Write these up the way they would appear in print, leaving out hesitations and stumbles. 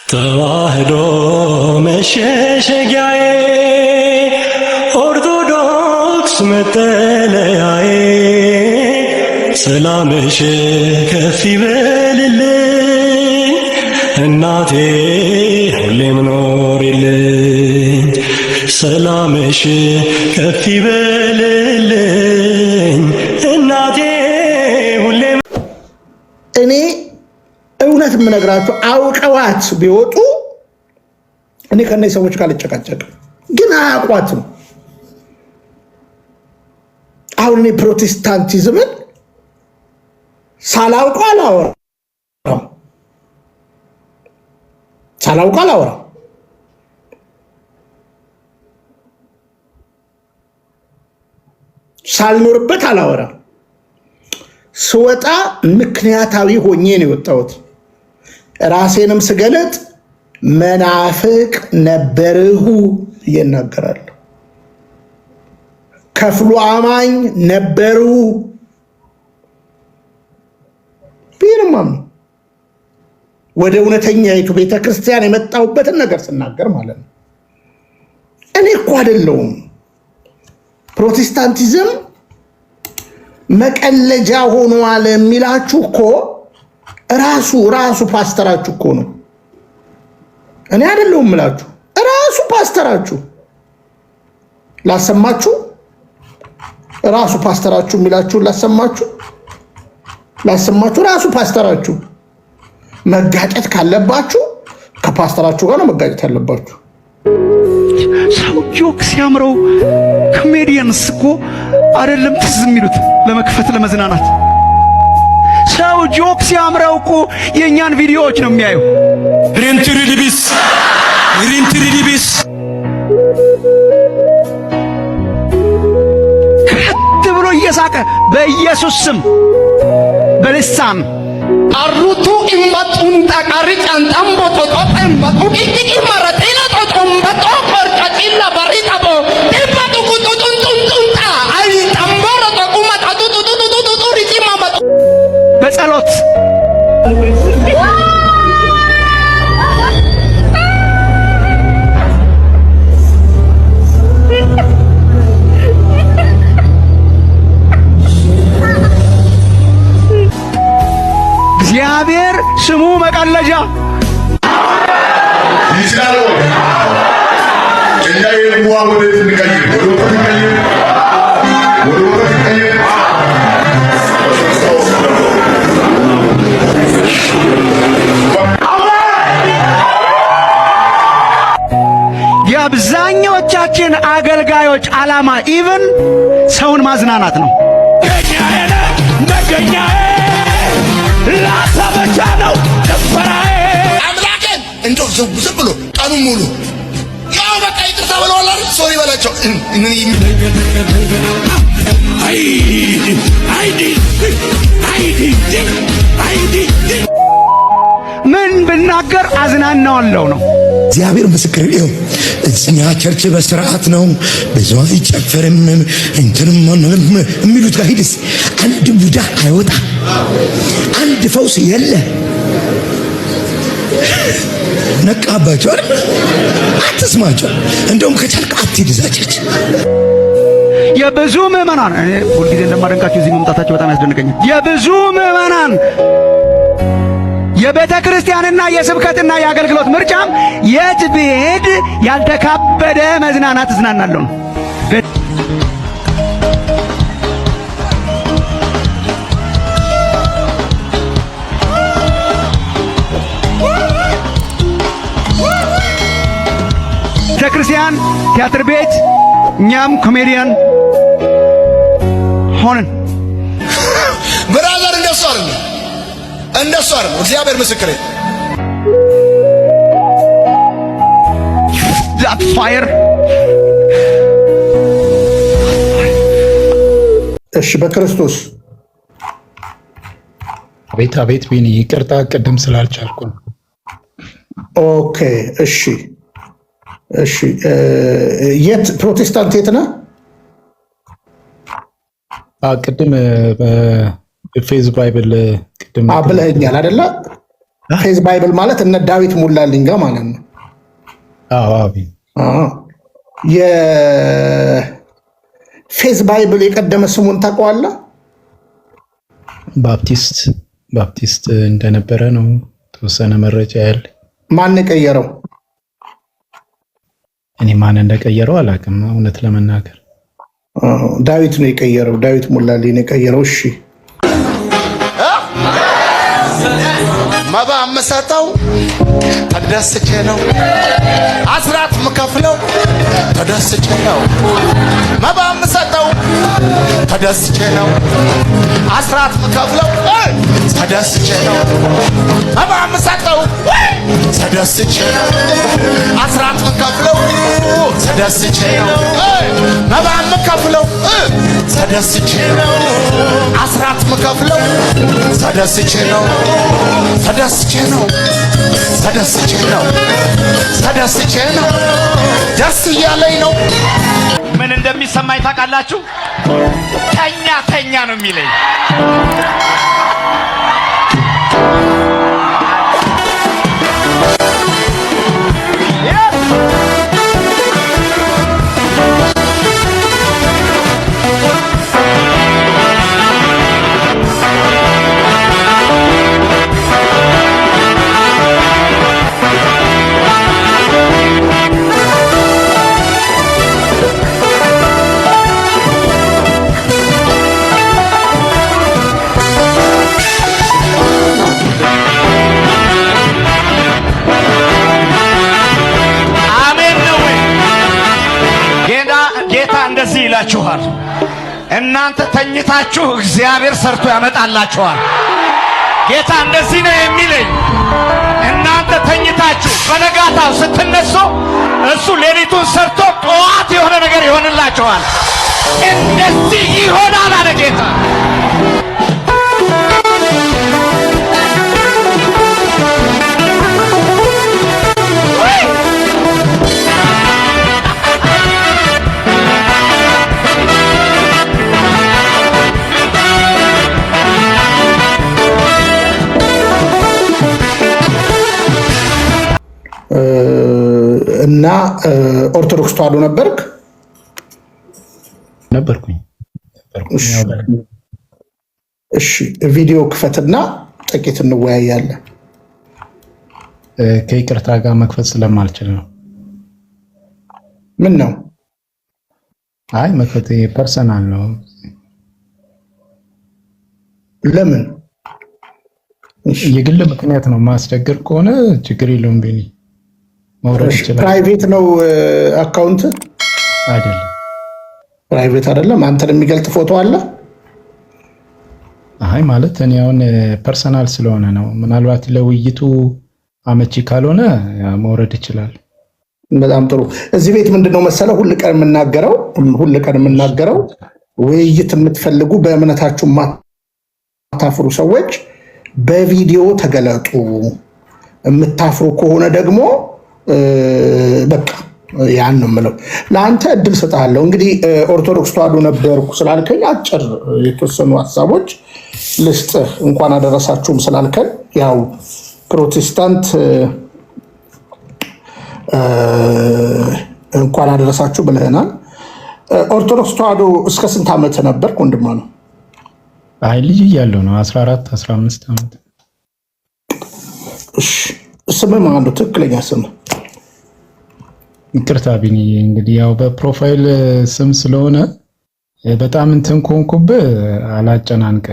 ተዋህዶ መሸሸጊያዬ ኦርቶዶክስ መጠለያዬ ሰላምሽ ከፍ ይበልልኝ እናቴ ሁሌም ኖሪልኝ ሰላምሽ ከፍ ይበልልኝ እናቴ ሁሌም እኔ እውነት የምነግራችሁ አውቀዋት ቢወጡ እኔ ከነዚህ ሰዎች ጋር ልጨቃጨቅ፣ ግን አያውቋትም። አሁን እኔ ፕሮቴስታንቲዝምን ሳላውቀው አላወራም። ሳልኖርበት አላወራም። ስወጣ ምክንያታዊ ሆኜ ነው የወጣሁት። ራሴንም ስገለጥ መናፍቅ ነበርሁ እየናገራለሁ። ከፍሉ አማኝ ነበሩ ቢርማም ወደ እውነተኛይቱ ቤተክርስቲያን የመጣሁበትን ነገር ስናገር ማለት ነው። እኔ እኮ አይደለሁም ፕሮቴስታንቲዝም መቀለጃ ሆኗል የሚላችሁ እኮ ራሱ ፓስተራችሁ እኮ ነው። እኔ አይደለሁም የምላችሁ፣ ራሱ ፓስተራችሁ ላሰማችሁ፣ ራሱ ፓስተራችሁ የሚላችሁ ላሰማችሁ፣ ራሱ ፓስተራችሁ። መጋጨት ካለባችሁ ከፓስተራችሁ ጋር ነው መጋጨት ያለባችሁ። ሰው ጆክ ሲያምረው ኮሜዲየንስ እኮ አይደለም ትዝ የሚሉት ለመክፈት ለመዝናናት። ሰው ጆክ ሲያምረው እኮ የእኛን ቪዲዮዎች ነው የሚያዩ። ሪንትሪዲቢስ ከት ብሎ እየሳቀ በኢየሱስ ስም በልሳን አሩቱ ኢምባጡን ታቃሪ ጫንጣም ቦቶቶ ኢምባጡ ቂቂቂ ማራቴና ጦጦም በጦ ቆርጫጭላ ባሪጣቦ ኢምባጡ ቁጡጡንጡንጡንጣ አይ ጠምቦሮ ተቁማ ጣጡጡጡጡጡ ሪጪማ በጦ በጸሎት እግዚአብሔር ስሙ መቀለጃ ይችላል። እኛ የልሙዋ ወደ ትንቀይር ወደ ወደ ትንቀይር ወደ ወደ ትንቀይር የአብዛኞቻችን አገልጋዮች ዓላማ ኢቭን ሰውን ማዝናናት ነው። ነገኛዬ ላሳበቻ ነው ጭፈራዬ አምላኬን እንደው ዝም ብሎ ቀኑን ሙሉ ያው በቃ ይቅርታ ብለዋል አይደል? ሶሪ በላቸው። ምን ብናገር አዝናናዋለሁ ነው። እግዚአብሔር ምስክር ነው። እኛ ቸርች በስርዓት ነው ብዙ አይጨፈርም እንትንም የሚሉት ጋር ሂድስ አንድ ቡዳ አይወጣ፣ አንድ ፈውስ የለ። ነቃባቸው አይደል? አትስማቸው። እንደውም ከቻልክ አትሂድ እዛ ቸርች። የብዙ ምዕመናን እኔ ሁልጊዜ እንደማደንቃቸው እዚህ መምጣታቸው በጣም ያስደንቀኛል። የብዙ ምዕመናን የቤተ ክርስቲያንና የስብከትና የአገልግሎት ምርጫም የት ብሄድ ያልተካበደ መዝናናት እዝናናለሁ ነው። ቤተ ክርስቲያን፣ ቲያትር ቤት፣ እኛም ኮሜዲያን ሆንን። ብራዘር እንደሱ አይደለም። እግዚአብሔር ምስክሬ that fire እሺ በክርስቶስ አቤት ቢኒ ይቅርታ ቅድም ስላልቻልኩ ነው። ኦኬ እሺ የት ፕሮቴስታንት የት ነህ? ቅድም ፌዝ ባይብል ቅድም ብለኸኛል አይደለ? ፌዝ ባይብል ማለት እነ ዳዊት ሙላልኝ ጋር ማለት ነው። የፌዝ ባይብል የቀደመ ስሙን ታውቀዋለህ? ባፕቲስት እንደነበረ ነው ተወሰነ መረጃ ያለ። ማን የቀየረው? እኔ ማን እንደቀየረው አላውቅም እውነት ለመናገር። ዳዊት ነው የቀየረው። ዳዊት ሙላልኝ ነው የቀየረው። እሺ መባ የምሰጠው ተደስቼ ነው። አስራት የምከፍለው ተደስቼ ነው። መባ የምሰጠው ተደስቼ ነው። አስራት የምከፍለው ተደስቼ ነው። መባ የምሰጠው ተደስቼ ነው። አስራት የምከፍለው ተደስቼ ነው። መባ የምከፍለው ተደስቼ ነው። አስራት የምከፍለው ተደስቼ ነው። ተደስቼ ነው። ተደስቼ ነው። ተደስቼ ነው። ደስ እያለኝ ነው። ምን እንደሚሰማኝ ታውቃላችሁ? ተኛ ነው የሚለኝ። እንደዚህ ይላችኋል፣ እናንተ ተኝታችሁ እግዚአብሔር ሰርቶ ያመጣላችኋል። ጌታ እንደዚህ ነው የሚለኝ፣ እናንተ ተኝታችሁ በነጋታው ስትነሱ እሱ ሌሊቱን ሰርቶ ጠዋት የሆነ ነገር ይሆንላችኋል። እንደዚህ ይሆናል አለ ጌታ። እና ኦርቶዶክስ ተዋህዶ ነበርኩኝ። እሺ ቪዲዮ ክፈትና ጥቂት እንወያያለን። ከይቅርታ ጋር መክፈት ስለማልችል ነው። ምን ነው? አይ መክፈት ፐርሰናል ነው። ለምን? የግል ምክንያት ነው። ማስቸገር ከሆነ ችግር የለውም። ቢኒ መውረድ ይችላል። ፕራይቬት ነው አካውንት አይደለም። ፕራይቬት አይደለም። አንተን የሚገልጥ ፎቶ አለ? አይ ማለት እኔ አሁን ፐርሰናል ስለሆነ ነው። ምናልባት ለውይይቱ አመቺ ካልሆነ መውረድ ይችላል። በጣም ጥሩ። እዚህ ቤት ምንድነው መሰለ ሁሉ ቀን የምናገረው ውይይት የምትፈልጉ በእምነታችሁ ማታፍሩ ሰዎች በቪዲዮ ተገለጡ። የምታፍሩ ከሆነ ደግሞ በቃ ያን ነው የምለው። ለአንተ እድል ሰጣለሁ። እንግዲህ ኦርቶዶክስ ተዋህዶ ነበርኩ ስላልከኝ አጭር የተወሰኑ ሀሳቦች ልስጥህ። እንኳን አደረሳችሁም ስላልከኝ ያው ፕሮቴስታንት እንኳን አደረሳችሁ ብለህናል። ኦርቶዶክስ ተዋህዶ እስከ ስንት ዓመት ነበርክ ወንድማ ነው? አይ ልጅ እያለሁ ነው 14 15 ዓመት። እሺ ስምህ ማን ነው? ትክክለኛ ስምህ? ይቅርታ ቢኒ፣ እንግዲህ ያው በፕሮፋይል ስም ስለሆነ በጣም እንትን ኮንኩብህ፣ አላጨናንቀ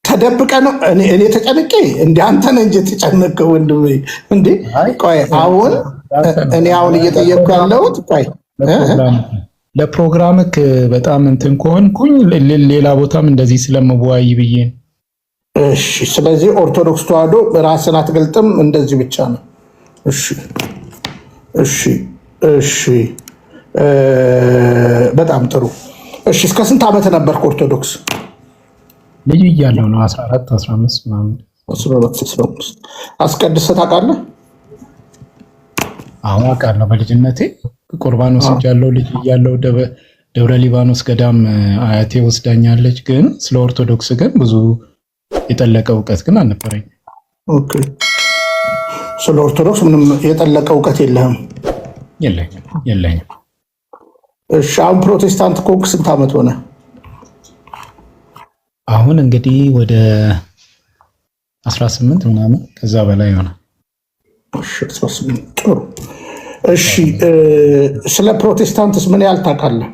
ተደብቀ ነው። እኔ ተጨንቄ እንደ አንተ ነህ እንጂ ተጨነቀው ወንድሜ። እንዴ ቆይ አሁን እኔ እየጠየቅኩ ያለሁት ቆይ ለፕሮግራምክ በጣም እንትን ከሆንኩኝ ሌላ ቦታም እንደዚህ ስለምወያይ ብዬ። እሺ ስለዚህ ኦርቶዶክስ ተዋህዶ ራስን አትገልጥም፣ እንደዚህ ብቻ ነው። እሺ እሺ እሺ በጣም ጥሩ። እሺ እስከ ስንት ዓመት ነበርክ ኦርቶዶክስ? ልጅ እያለሁ ነው 14 15 ምናምን። 14 አስቀድሰህ ታውቃለህ? አዎ አውቃለሁ። በልጅነቴ ቁርባን ወስጃለሁ። ልጅ እያለሁ ደብረ ሊባኖስ ገዳም አያቴ ወስዳኛለች። ግን ስለ ኦርቶዶክስ ግን ብዙ የጠለቀ እውቀት ግን አልነበረኝ። ኦኬ ስለ ኦርቶዶክስ ምንም የጠለቀ እውቀት የለህም? የለኝም። እሺ አሁን ፕሮቴስታንት ኮንክ ስንት ዓመት ሆነ? አሁን እንግዲህ ወደ 18 ምናምን ከዛ በላይ ሆነ። እሺ 18 ጥሩ። እሺ ስለ ፕሮቴስታንትስ ምን ያህል ታውቃለህ?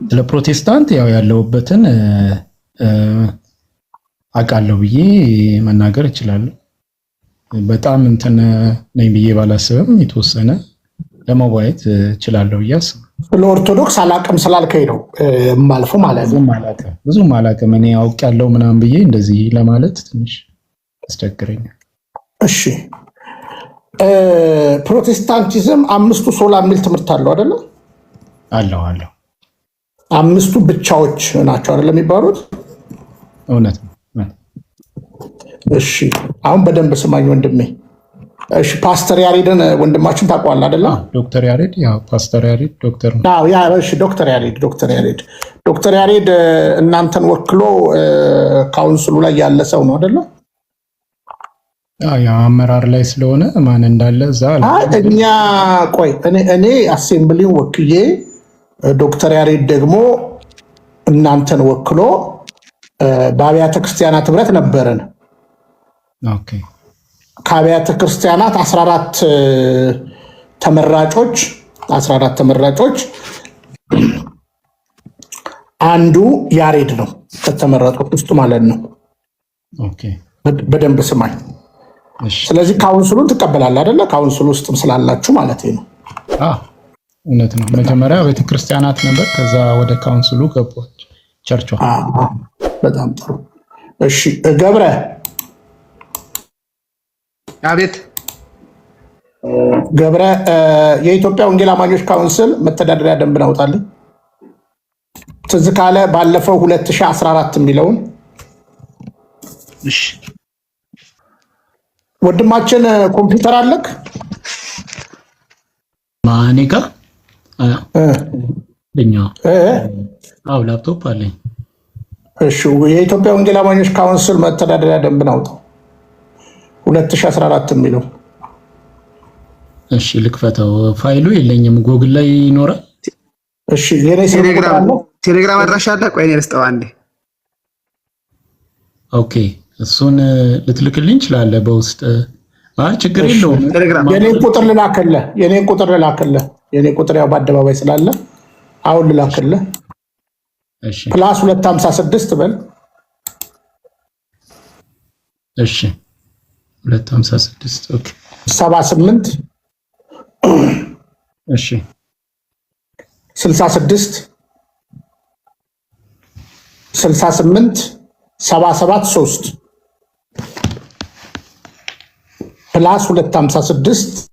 ስለ ፕሮቴስታንት ያው ያለውበትን አውቃለሁ ብዬ መናገር እችላለሁ። በጣም እንትን ነኝ ብዬ ባላስብም የተወሰነ ለመዋየት እችላለሁ ብዬ አስባለሁ። ስለ ኦርቶዶክስ አላቅም ስላልከኝ ነው የማልፈው ማለት ነው። ብዙም አላቅም እኔ አውቃለሁ ምናምን ብዬ እንደዚህ ለማለት ትንሽ አስቸግረኛል። እሺ ፕሮቴስታንቲዝም አምስቱ ሶላ የሚል ትምህርት አለው አይደለ? አለው። አምስቱ ብቻዎች ናቸው አይደለ የሚባሉት? እውነት ነው። እሺ አሁን በደንብ ስማኝ ወንድሜ። እሺ ፓስተር ያሬድን ወንድማችን ታውቀዋለህ አይደለ? ዶክተር ያሬድ ያው ፓስተር ያሬድ ዶክተር ነው። አዎ ያ እሺ ዶክተር ያሬድ እናንተን ወክሎ ካውንስሉ ላይ ያለ ሰው ነው አይደለ? ያው አመራር ላይ ስለሆነ ማን እንዳለ እዛ እኛ ቆይ እኔ አሴምብሊን ወክዬ ዶክተር ያሬድ ደግሞ እናንተን ወክሎ በአብያተ ክርስቲያናት ህብረት ነበረን። ኦኬ ከአብያተ ክርስቲያናት 14 ተመራጮች አንዱ ያሬድ ነው ከተመረጡት ውስጥ ማለት ነው። ኦኬ በደንብ ስማኝ። ስለዚህ ካውንስሉን ትቀበላለህ አይደለ? ካውንስሉ ውስጥም ስላላችሁ ማለት ነው። እውነት ነው። መጀመሪያ ቤተክርስቲያናት ነበር፣ ከዛ ወደ ካውንስሉ ገባች ቸርቿ። በጣም ጥሩ። እሺ ገብረ። አቤት። ገብረ የኢትዮጵያ ወንጌል አማኞች ካውንስል መተዳደሪያ ደንብ አውጣልኝ። ትዝ ካለ ባለፈው 2014 የሚለውን። እሺ ወንድማችን ኮምፒውተር አለክ? ማኔ ጋር ላፕቶፕ አለኝ። እሺ የኢትዮጵያ ወንጌል አማኞች ካውንስል መተዳደሪያ ደንብን አውጣው 2014 የሚለው። እሺ ልክፈተው። ፋይሉ የለኝም፣ ጎግል ላይ ይኖራል። እሺ የኔ ቴሌግራም አድራሻ አለ? ቆይ እኔ ልስጠው አንዴ። ኦኬ እሱን ልትልክልኝ ይችላል በውስጥ። ችግር የለውም። የኔን ቁጥር ልላክልህ። የኔ ቁጥር ያው በአደባባይ ስላለ አሁን ልላክልህ። እሺ ፕላስ 256 በል። እሺ 256 ኦኬ 78 እሺ 66 68 77 3 ፕላስ 256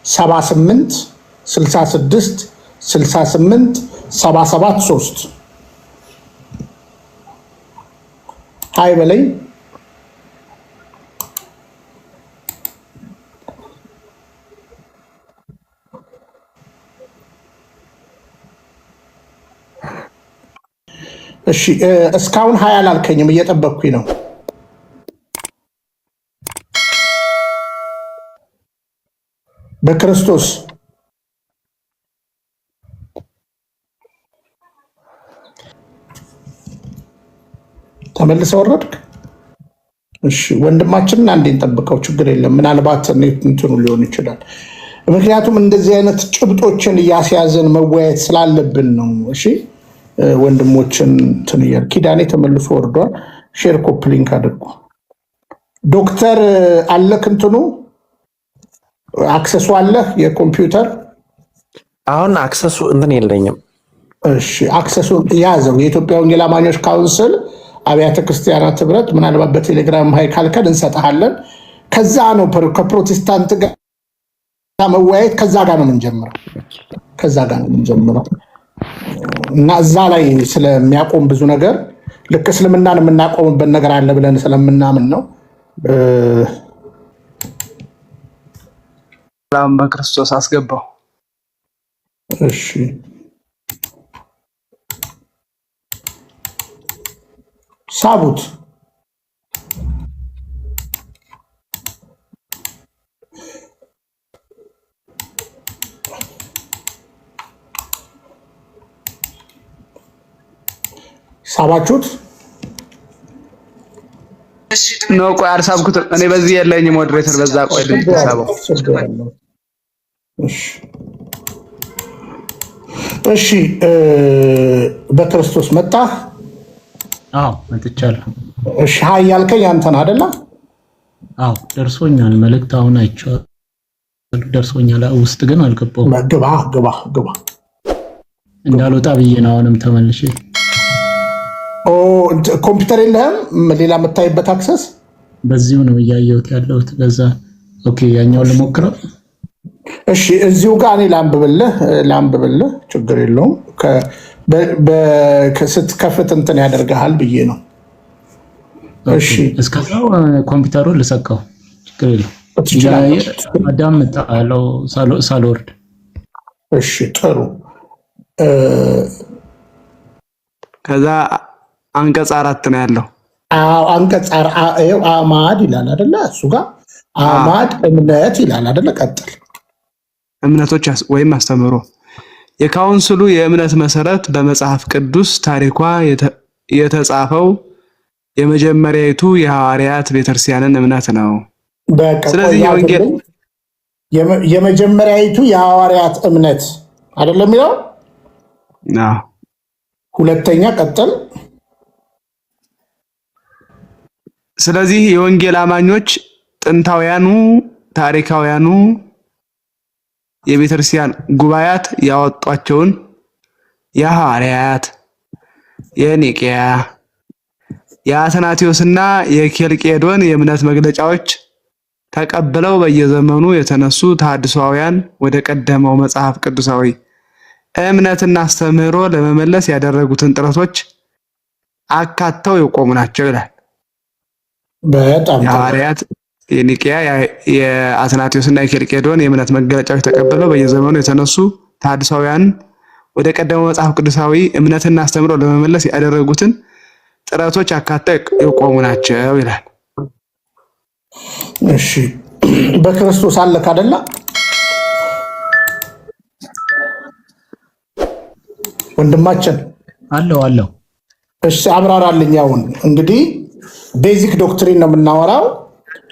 78 66 68 77 3 ሀይ በለኝ። እሺ እስካሁን ሀይ አላልከኝም፣ እየጠበቅኩኝ ነው። በክርስቶስ ተመልሰ ወረድክ። እሺ ወንድማችንን አንዴ እንጠብቀው፣ ችግር የለም። ምናልባት እንትኑ ሊሆን ይችላል። ምክንያቱም እንደዚህ አይነት ጭብጦችን እያስያዘን መወያየት ስላለብን ነው። እሺ ወንድሞችን እንትን እያል ኪዳኔ ተመልሶ ወርዷል። ሼር ኮፕ ሊንክ አድርጉ። ዶክተር አለክ እንትኑ አክሰሱ አለህ የኮምፒውተር? አሁን አክሰሱ እንትን የለኝም። እሺ አክሰሱ ያዘው። የኢትዮጵያ ወንጌል አማኞች ካውንስል አብያተ ክርስቲያናት ህብረት፣ ምናልባት በቴሌግራም ሀይ ካልከን እንሰጥሃለን። ከዛ ነው ከፕሮቴስታንት ጋር መወያየት ከዛ ጋር ነው የምንጀምረው እና እዛ ላይ ስለሚያቆም ብዙ ነገር ልክ እስልምናን የምናቆምበት ነገር አለ ብለን ስለምናምን ነው። ሰላም በክርስቶስ አስገባው። እሺ ሳቡት ሳባችሁት ነው? ቆይ አልሳብኩትም እኔ በዚህ የለኝም ሞዴሬተር። በዛ ቆይ ልሳበው። እሺ በክርስቶስ መጣ። አዎ መጥቻለሁ። እሺ ሃይ ያልከኝ አንተን አይደለ? አዎ ደርሶኛል። መልእክት አሁን አይቼዋለሁ፣ ደርሶኛል። ውስጥ ግን አልገባሁም። ግባ እንዳልወጣ ብዬ ነው አሁንም ተመልሼ። ኮምፒውተር የለህም? ሌላ የምታይበት አክሰስ? በዚሁ ነው እያየሁት ያለሁት። በዛ ኦኬ፣ ያኛውን ልሞክረው። እሺ እዚሁ ጋር እኔ ላንብብልህ፣ ችግር የለውም። ስትከፍት እንትን ያደርግሃል ብዬ ነው። እሺ እስከዛው ኮምፒውተሩን ልሰካው፣ ችግር የለውም። አዳምጣለሁ ሳልወርድ። እሺ ጥሩ። ከዛ አንቀጽ 4 ነው ያለው። አንቀጽ አማድ ይላል አይደለ? እሱ ጋር አማድ እምነት ይላል አይደለ? ቀጥል። እምነቶች ወይም አስተምህሮ የካውንስሉ የእምነት መሰረት በመጽሐፍ ቅዱስ ታሪኳ የተጻፈው የመጀመሪያይቱ የሐዋርያት ቤተክርስቲያንን እምነት ነው። ስለዚህ የወንጌል የመጀመሪያይቱ የሐዋርያት እምነት አይደለም የሚለው? ሁለተኛ ቀጥል። ስለዚህ የወንጌል አማኞች ጥንታውያኑ ታሪካውያኑ የቤተክርስቲያን ጉባኤያት ያወጧቸውን የሐዋርያት፣ የኒቅያ፣ የአትናቴዎስና የኬልቄዶን የእምነት መግለጫዎች ተቀብለው በየዘመኑ የተነሱ ተሐድሶአውያን ወደ ቀደመው መጽሐፍ ቅዱሳዊ እምነትና አስተምህሮ ለመመለስ ያደረጉትን ጥረቶች አካተው የቆሙ ናቸው ይላል። በጣም የሐዋርያት፣ የኒቅያ፣ የአትናቴዎስና የኬልቄዶን የእምነት መገለጫዎች ተቀብለው በየዘመኑ የተነሱ ተሐድሶአውያን ወደ ቀደመው መጽሐፍ ቅዱሳዊ እምነትና አስተምህሮ ለመመለስ ያደረጉትን ጥረቶች አካተው የቆሙ ናቸው ይላል። እሺ በክርስቶስ አለክ አይደለ? ወንድማችን አለው። እሺ አብራራልኝ። አሁን እንግዲህ ቤዚክ ዶክትሪን ነው የምናወራው።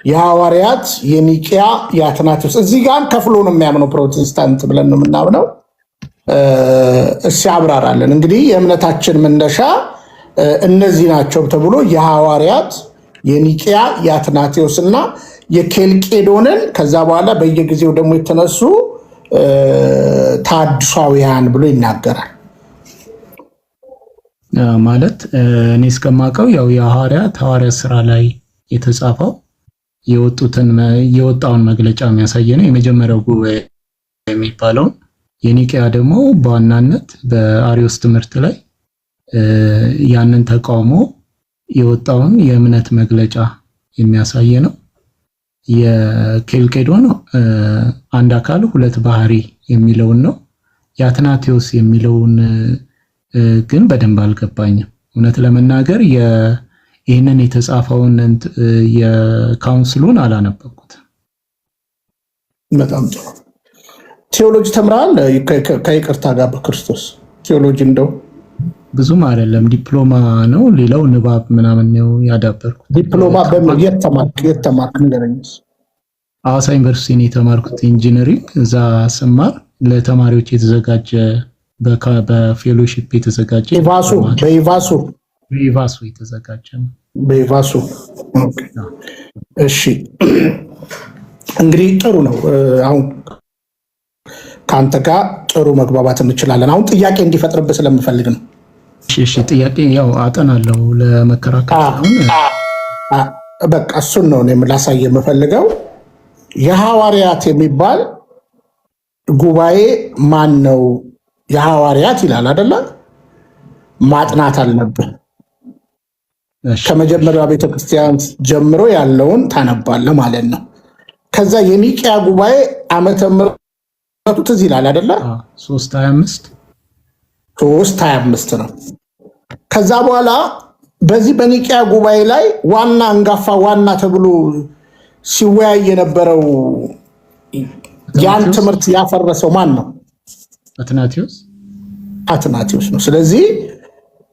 የሐዋርያት፣ የኒቅያ፣ የአትናቴዎስ እዚህ ጋር ከፍሎ ነው የሚያምነው ፕሮቴስታንት ብለን ነው የምናምነው። እሺ አብራራለን። እንግዲህ የእምነታችን መነሻ እነዚህ ናቸው ተብሎ የሐዋርያት፣ የኒቅያ፣ የአትናቴዎስ እና የኬልቄዶንን ከዛ በኋላ በየጊዜው ደግሞ የተነሱ ተሐድሶአውያን ብሎ ይናገራል። ማለት እኔ እስከማውቀው ያው የሐዋርያት ስራ ላይ የተጻፈው የወጣውን መግለጫ የሚያሳይ ነው። የመጀመሪያው ጉባኤ የሚባለው የኒቅያ ደግሞ በዋናነት በአሪዮስ ትምህርት ላይ ያንን ተቃውሞ የወጣውን የእምነት መግለጫ የሚያሳይ ነው። የኬልቄዶን አንድ አካል ሁለት ባህሪ የሚለውን ነው። የአትናቴዎስ የሚለውን ግን በደንብ አልገባኝም። እውነት ለመናገር ይህንን የተጻፈውን የካውንስሉን አላነበብኩትም። በጣም ጥሩ። ቴዎሎጂ ተምራል? ከይቅርታ ጋር በክርስቶስ ቴዎሎጂ እንደው ብዙም አይደለም፣ ዲፕሎማ ነው። ሌላው ንባብ ምናምን ነው ያዳበርኩት። ዲፕሎማ በምን የተማርክ ንገረኝ። ሐዋሳ ዩኒቨርሲቲ ነው የተማርኩት ኢንጂነሪንግ። እዛ ስማር ለተማሪዎች የተዘጋጀ በፌሎሺፕ የተዘጋጀ በኢቫሱ የተዘጋጀ ነው። በኢቫሱ እሺ። እንግዲህ ጥሩ ነው። አሁን ከአንተ ጋር ጥሩ መግባባት እንችላለን። አሁን ጥያቄ እንዲፈጥርብህ ስለምፈልግ ነው። እሺ ጥያቄ ያው አጠናለሁ ለመከራከር አሁን በቃ እሱን ነው እኔም ላሳየ የምፈልገው። የሐዋርያት የሚባል ጉባኤ ማን ነው? የሐዋርያት ይላል አይደለ? ማጥናት አለብህ። ከመጀመሪያ ቤተክርስቲያን ጀምሮ ያለውን ታነባለህ ማለት ነው። ከዛ የኒቅያ ጉባኤ ዓመተ ምሕረቱ ትዝ ይላል አይደለ? 325 ነው። ከዛ በኋላ በዚህ በኒቅያ ጉባኤ ላይ አንጋፋ ዋና ተብሎ ሲወያይ የነበረው ያን ትምህርት ያፈረሰው ማን ነው? አትናቴዎስ ነው። ስለዚህ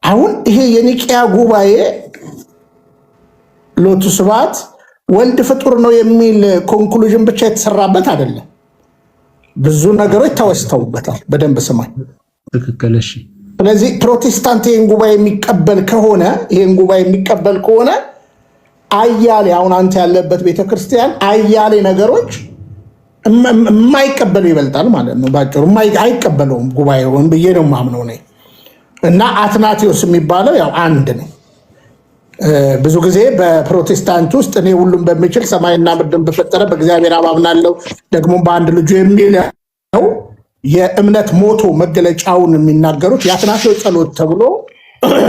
አሁን ይሄ የኒቂያ ጉባኤ ሎቱ ስብሐት ወልድ ፍጡር ነው የሚል ኮንክሉዥን ብቻ የተሰራበት አይደለም። ብዙ ነገሮች ተወስተውበታል። በደንብ ስማኝ። ትክክል። እሺ። ስለዚህ ፕሮቴስታንት ይህን ጉባኤ የሚቀበል ከሆነ አያሌ አሁን አንተ ያለበት ቤተክርስቲያን አያሌ ነገሮች የማይቀበለው ይበልጣል ማለት ነው። ባጭሩ አይቀበለውም ጉባኤውን ብዬ ነው የማምነው ነኝ። እና አትናቴዎስ የሚባለው ያው አንድ ነው። ብዙ ጊዜ በፕሮቴስታንት ውስጥ እኔ ሁሉም በሚችል ሰማይና ምድርን በፈጠረ በእግዚአብሔር አብ አምናለሁ ደግሞ በአንድ ልጁ የሚለው የእምነት ሞቶ መገለጫውን የሚናገሩት የአትናቴዎስ ጸሎት ተብሎ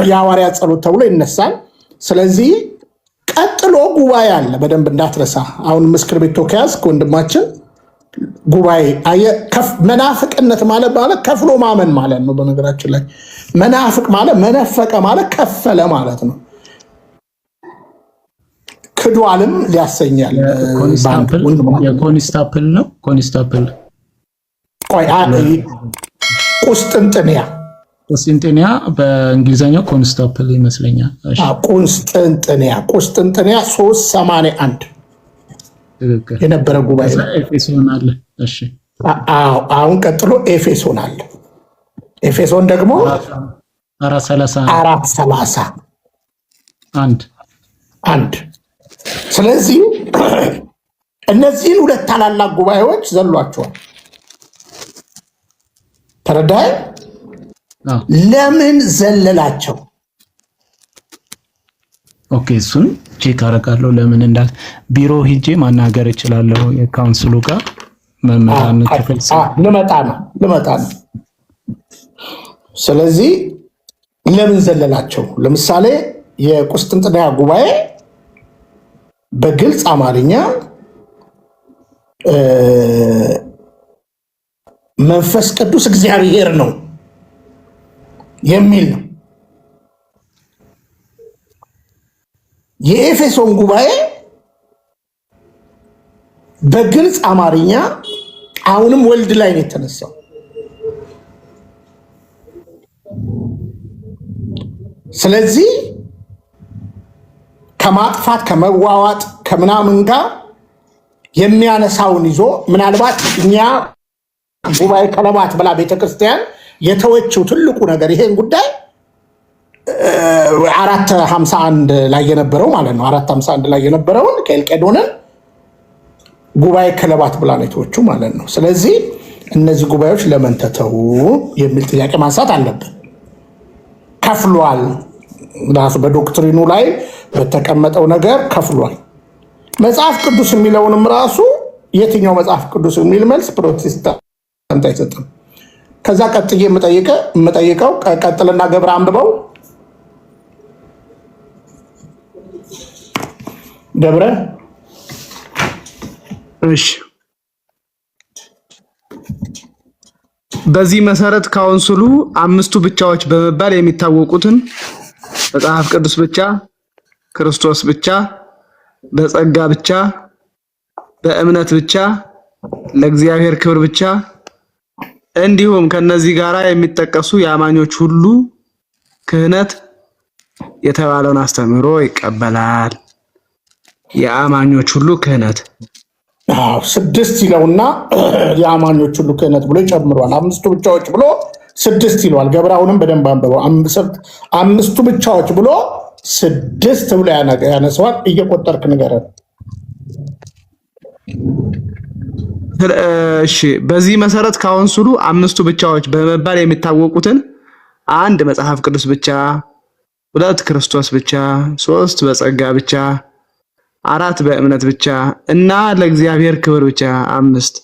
የሐዋርያት ጸሎት ተብሎ ይነሳል። ስለዚህ ቀጥሎ ጉባኤ አለ። በደንብ እንዳትረሳ። አሁን እስክርቢቶ ከያዝክ ወንድማችን ጉባኤ መናፍቅነት ማለት ከፍሎ ማመን ማለት ነው። በነገራችን ላይ መናፍቅ ማለት መነፈቀ ማለት ከፈለ ማለት ነው። ክዷልም ሊያሰኛል። የኮንስታፕል ነው። ኮንስታፕል ቁስጥንጥንያ በእንግሊዝኛው ኮንስታፕል ይመስለኛል። ቁስጥንጥንያ 381 የነበረ ጉባኤ ኤፌሶን አለ። እሺ አሁን ቀጥሎ ኤፌሶን አለ። ኤፌሶን ደግሞ 431 ስለዚህ እነዚህን ሁለት ታላላቅ ጉባኤዎች ዘሏቸዋል። ተረዳይ? ለምን ዘለላቸው? ኦኬ፣ እሱን ቼክ አደርጋለሁ። ለምን እንዳል ቢሮ ሂጄ ማናገር እችላለሁ። የካውንስሉ ጋር መመራን ክፍል ልመጣ ነው። ስለዚህ ለምን ዘለላቸው? ለምሳሌ የቁስጥንጥንያ ጉባኤ በግልጽ አማርኛ መንፈስ ቅዱስ እግዚአብሔር ነው የሚል ነው። የኤፌሶን ጉባኤ በግልጽ አማርኛ አሁንም ወልድ ላይ ነው የተነሳው። ስለዚህ ከማጥፋት ከመዋዋጥ ከምናምን ጋር የሚያነሳውን ይዞ ምናልባት እኛ ጉባኤ ከለባት ብላ ቤተክርስቲያን የተወችው ትልቁ ነገር ይሄን ጉዳይ 451 ላይ የነበረው ማለት ነው። 451 ላይ የነበረውን ኬልቄዶንን ጉባኤ ከለባት ብላ ነው የተወችው ማለት ነው። ስለዚህ እነዚህ ጉባኤዎች ለምን ተተው የሚል ጥያቄ ማንሳት አለብን። ከፍሏል። ራሱ በዶክትሪኑ ላይ በተቀመጠው ነገር ከፍሏል። መጽሐፍ ቅዱስ የሚለውንም ራሱ የትኛው መጽሐፍ ቅዱስ የሚል መልስ ፕሮቴስታንት አይሰጥም። ከዛ ቀጥዬ የምጠይቀው ቀጥልና ገብረ አንብበው ገብረ። እሺ፣ በዚህ መሰረት ካውንስሉ አምስቱ ብቻዎች በመባል የሚታወቁትን መጽሐፍ ቅዱስ ብቻ፣ ክርስቶስ ብቻ፣ በጸጋ ብቻ፣ በእምነት ብቻ፣ ለእግዚአብሔር ክብር ብቻ እንዲሁም ከነዚህ ጋራ የሚጠቀሱ የአማኞች ሁሉ ክህነት የተባለውን አስተምህሮ ይቀበላል። የአማኞች ሁሉ ክህነት 6 ይለውና የአማኞች ሁሉ ክህነት ብሎ ይጨምረዋል። አምስቱ ብቻዎች ብሎ 6 ይለዋል። ገብራውንም በደንብ አንብበው። አምስቱ ብቻዎች ብሎ 6 ብሎ ያነሰዋል። እየቆጠርክ ንገረን። እሺ፣ በዚህ መሰረት ካውንስሉ አምስቱ ብቻዎች በመባል የሚታወቁትን 1 መጽሐፍ ቅዱስ ብቻ፣ 2 ክርስቶስ ብቻ፣ 3 በጸጋ ብቻ፣ 4 በእምነት ብቻ እና ለእግዚአብሔር ክብር ብቻ 5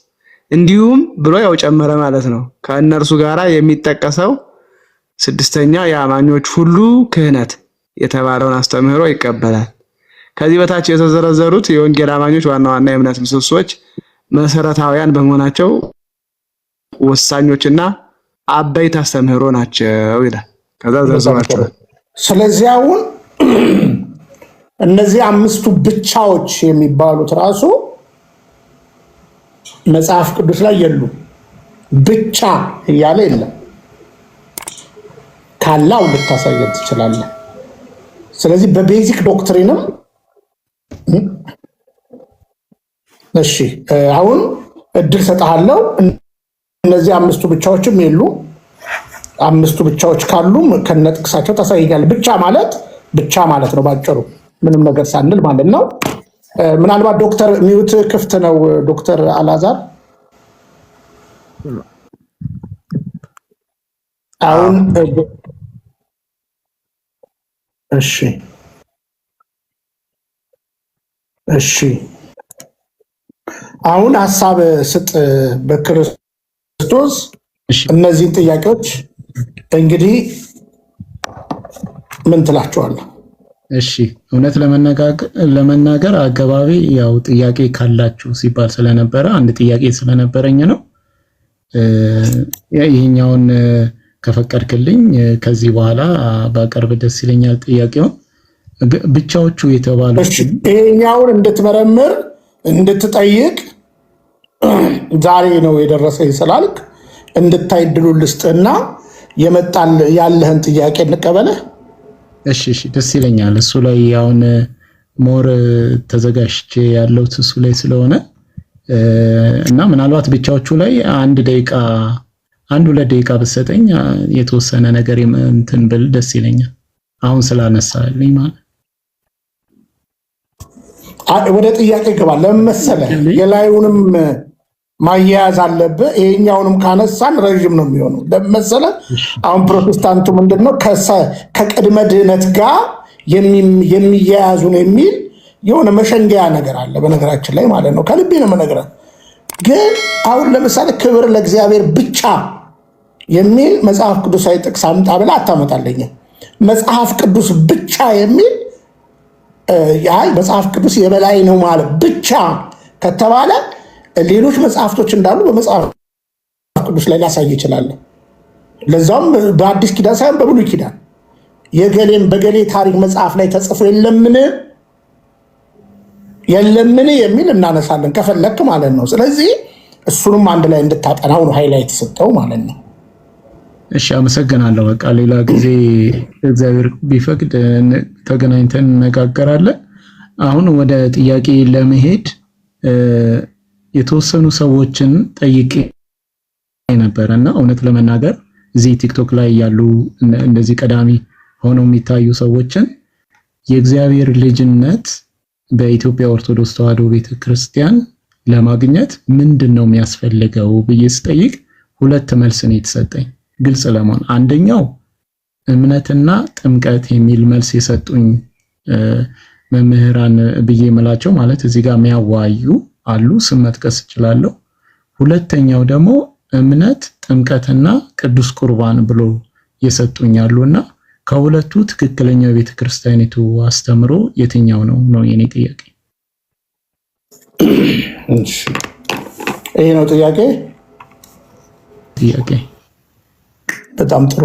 እንዲሁም ብሎ ያው ጨመረ ማለት ነው። ከእነርሱ ጋራ የሚጠቀሰው 6ኛ የአማኞች ሁሉ ክህነት የተባለውን አስተምህሮ ይቀበላል። ከዚህ በታች የተዘረዘሩት የወንጌል አማኞች ዋና ዋና የእምነት ምሰሶች መሰረታዊያን በመሆናቸው ወሳኞችና አበይት አስተምህሮ ናቸው ይላል። ከዛ ዘርዝሯቸው። ስለዚህ አሁን እነዚህ አምስቱ ብቻዎች የሚባሉት ራሱ መጽሐፍ ቅዱስ ላይ የሉም። ብቻ እያለ የለም። ካላው ልታሳየን ትችላለህ። ስለዚህ በቤዚክ ዶክትሪንም እሺ አሁን እድል ሰጣለው። እነዚህ አምስቱ ብቻዎችም የሉ። አምስቱ ብቻዎች ካሉ ከነጥቅሳቸው ታሳየኛለህ። ብቻ ማለት ነው ባጭሩ፣ ምንም ነገር ሳንል ማለት ነው። ምናልባት ዶክተር ሚውት ክፍት ነው። ዶክተር አላዛር አሁን እሺ አሁን ሐሳብ ስጥ በክርስቶስ። እነዚህን ጥያቄዎች እንግዲህ ምን ትላቸዋለህ? እሺ እውነት ለመናገር አገባቢ ያው ጥያቄ ካላችሁ ሲባል ስለነበረ አንድ ጥያቄ ስለነበረኝ ነው። ይሄኛውን ከፈቀድክልኝ ከዚህ በኋላ ባቀርብ ደስ ይለኛል። ጥያቄውን ብቻዎቹ የተባሉት ይሄኛውን እንድትመረምር እንድትጠይቅ ዛሬ ነው የደረሰኝ ስላልክ እንድታይ ድሉን ልስጥና የመጣል ያለህን ጥያቄ እንቀበልህ። እሺ ደስ ይለኛል። እሱ ላይ አሁን ሞር ተዘጋጅቼ ያለው እሱ ላይ ስለሆነ እና ምናልባት ብቻዎቹ ላይ አንድ ሁለት ደቂቃ ብትሰጠኝ የተወሰነ ነገር እንትን ብል ደስ ይለኛል። አሁን ስላነሳልኝ ማለት ወደ ጥያቄ ገባ። ለምን መሰለህ የላዩንም ማያያዝ አለብህ። ይሄኛውንም ካነሳን ረዥም ነው የሚሆነው። ለምን መሰለህ አሁን ፕሮቴስታንቱ ምንድነው ከቅድመ ድህነት ጋር የሚያያዙ ነው የሚል የሆነ መሸንገያ ነገር አለ በነገራችን ላይ ማለት ነው። ከልቤ ነው የምነግርህ። ግን አሁን ለምሳሌ ክብር ለእግዚአብሔር ብቻ የሚል መጽሐፍ ቅዱሳዊ ጥቅስ አምጣ ብለህ አታመጣለኝም። መጽሐፍ ቅዱስ ብቻ የሚል መጽሐፍ ቅዱስ የበላይ ነው ማለት ብቻ ከተባለ ሌሎች መጽሐፍቶች እንዳሉ በመጽሐፍ ቅዱስ ላይ ላሳይ ይችላል። ለዛውም በአዲስ ኪዳን ሳይሆን በብሉይ ኪዳን የገሌም በገሌ ታሪክ መጽሐፍ ላይ ተጽፎ የለምን የሚል እናነሳለን ከፈለክ ማለት ነው። ስለዚህ እሱንም አንድ ላይ እንድታጠናው ነው ሃይላይት ሰጠው ማለት ነው። እሺ አመሰግናለሁ። በቃ ሌላ ጊዜ እግዚአብሔር ቢፈቅድ ተገናኝተን እንነጋገራለን። አሁን ወደ ጥያቄ ለመሄድ የተወሰኑ ሰዎችን ጠይቄ ነበርና እውነት ለመናገር እዚህ ቲክቶክ ላይ ያሉ እንደዚህ ቀዳሚ ሆነው የሚታዩ ሰዎችን የእግዚአብሔር ልጅነት በኢትዮጵያ ኦርቶዶክስ ተዋሕዶ ቤተክርስቲያን ለማግኘት ምንድነው የሚያስፈልገው ብዬ ስጠይቅ ሁለት መልስ ነው የተሰጠኝ። ግልጽ ለመሆን አንደኛው እምነትና ጥምቀት የሚል መልስ የሰጡኝ መምህራን ብዬ መላቸው ማለት እዚህ ጋር የሚያዋዩ አሉ፣ ስም መጥቀስ እችላለሁ። ሁለተኛው ደግሞ እምነት ጥምቀትና ቅዱስ ቁርባን ብሎ የሰጡኛሉና ከሁለቱ ትክክለኛው የቤተክርስቲያኒቱ አስተምሮ የትኛው ነው የኔ ጥያቄ። ይሄ ነው ጥያቄ። በጣም ጥሩ።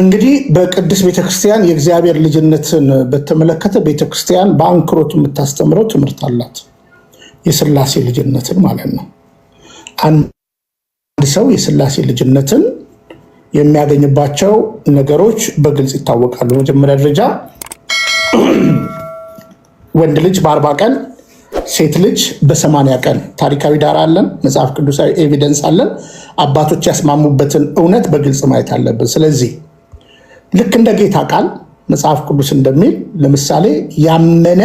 እንግዲህ በቅድስት ቤተክርስቲያን የእግዚአብሔር ልጅነትን በተመለከተ ቤተክርስቲያን በአንክሮት የምታስተምረው ትምህርት አላት። የሥላሴ ልጅነትን ማለት ነው። አንድ ሰው የሥላሴ ልጅነትን የሚያገኝባቸው ነገሮች በግልጽ ይታወቃሉ። መጀመሪያ ደረጃ ወንድ ልጅ በ40 ቀን፣ ሴት ልጅ በ80 ቀን ታሪካዊ ዳራ አለን፣ መጽሐፍ ቅዱሳዊ ኤቪደንስ አለን። አባቶች ያስማሙበትን እውነት በግልጽ ማየት አለብን። ስለዚህ ልክ እንደ ጌታ ቃል መጽሐፍ ቅዱስ እንደሚል ለምሳሌ ያመነ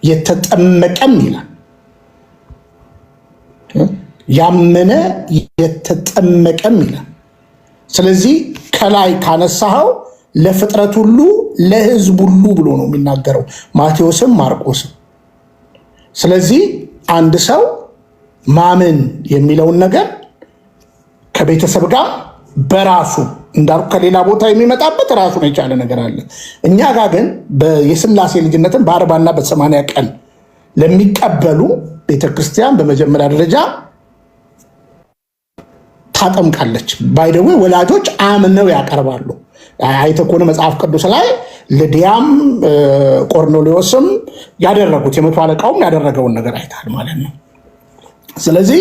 የተጠመቀም ይላል። ያመነ የተጠመቀም ይላል። ስለዚህ ከላይ ካነሳኸው ለፍጥረት ሁሉ ለሕዝብ ሁሉ ብሎ ነው የሚናገረው ማቴዎስም ማርቆስም። ስለዚህ አንድ ሰው ማመን የሚለውን ነገር ከቤተሰብ ጋር በራሱ እንዳልኩ ከሌላ ቦታ የሚመጣበት ራሱን የቻለ ነገር አለ። እኛ ጋር ግን የሥላሴ ልጅነትን በ40 እና በ80 ቀን ለሚቀበሉ ቤተክርስቲያን በመጀመሪያ ደረጃ ታጠምቃለች። ባይደዌ ወላጆች አምነው ያቀርባሉ። አይተህ ከሆነ መጽሐፍ ቅዱስ ላይ ልዲያም ቆርኔሌዎስም ያደረጉት የመቶ አለቃውም ያደረገውን ነገር አይታል ማለት ነው። ስለዚህ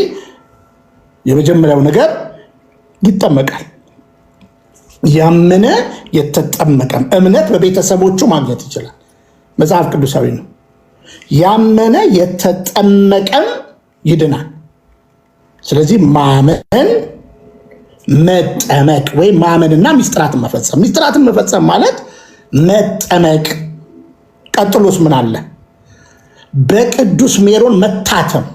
የመጀመሪያው ነገር ይጠመቃል። ያመነ የተጠመቀም እምነት በቤተሰቦቹ ማግኘት ይችላል። መጽሐፍ ቅዱሳዊ ነው። ያመነ የተጠመቀም ይድናል። ስለዚህ ማመን፣ መጠመቅ ወይም ማመንና ሚስጥራትን መፈጸም። ሚስጥራትን መፈጸም ማለት መጠመቅ። ቀጥሎስ ምን አለ? በቅዱስ ሜሮን መታተም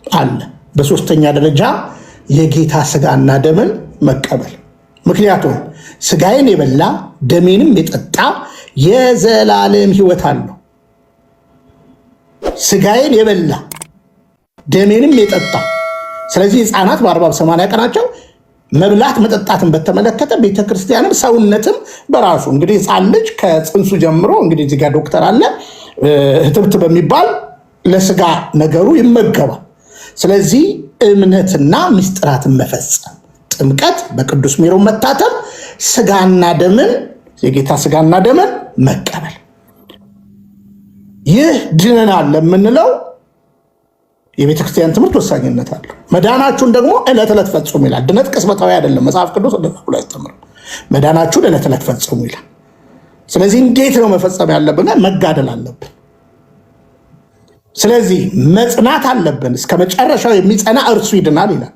አለ። በሶስተኛ ደረጃ የጌታ ስጋና ደምን መቀበል። ምክንያቱም ስጋዬን የበላ ደሜንም የጠጣ የዘላለም ሕይወት አለው። ስጋዬን የበላ ደሜንም የጠጣ። ስለዚህ ሕፃናት በ40-80 ቀናቸው መብላት መጠጣትን በተመለከተ ቤተክርስቲያንም ሰውነትም በራሱ እንግዲህ ሕፃን ልጅ ከፅንሱ ጀምሮ እንግዲህ እዚህ ጋር ዶክተር አለ እትብት በሚባል ለስጋ ነገሩ ይመገባል። ስለዚህ እምነትና ምስጢራትን መፈጸም፣ ጥምቀት፣ በቅዱስ ሜሮን መታተም፣ ስጋና ደምን የጌታ ስጋና ደምን መቀበል፣ ይህ ድነናል ለምንለው የቤተክርስቲያን ትምህርት ወሳኝነት አለው። መዳናችሁን ደግሞ ዕለት ዕለት ፈጽሙ ይላል። ድነት ቅጽበታዊ አይደለም። መጽሐፍ ቅዱስ እንደዛ ያስተምራል። መዳናችሁን ዕለት ዕለት ፈጽሙ ይላል። ስለዚህ እንዴት ነው መፈጸም ያለብን? መጋደል አለብን። ስለዚህ መጽናት አለብን። እስከ መጨረሻው የሚጸና እርሱ ይድናል ይላል።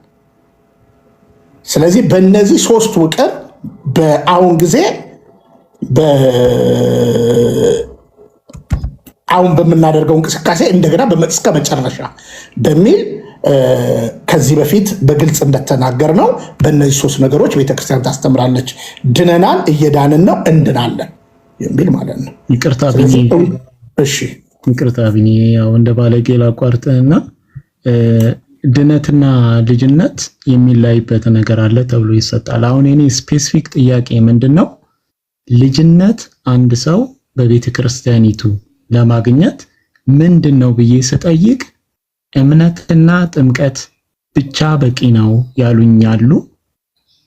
ስለዚህ በእነዚህ ሶስት ውቅር በአሁን ጊዜ አሁን በምናደርገው እንቅስቃሴ እንደገና እስከ መጨረሻ በሚል ከዚህ በፊት በግልጽ እንደተናገር ነው። በእነዚህ ሶስት ነገሮች ቤተክርስቲያን ታስተምራለች። ድነናል፣ እየዳንን ነው፣ እንድናለን የሚል ማለት ነው። ይቅርታ ቢኒ፣ ያው እንደ ባለጌ ላቋርጥህና ድነትና ልጅነት የሚለያይበት ነገር አለ ተብሎ ይሰጣል። አሁን እኔ ስፔሲፊክ ጥያቄ ምንድነው? ልጅነት አንድ ሰው በቤተ ክርስቲያኒቱ ለማግኘት ምንድነው ብዬ ስጠይቅ እምነትና ጥምቀት ብቻ በቂ ነው ያሉኛሉ።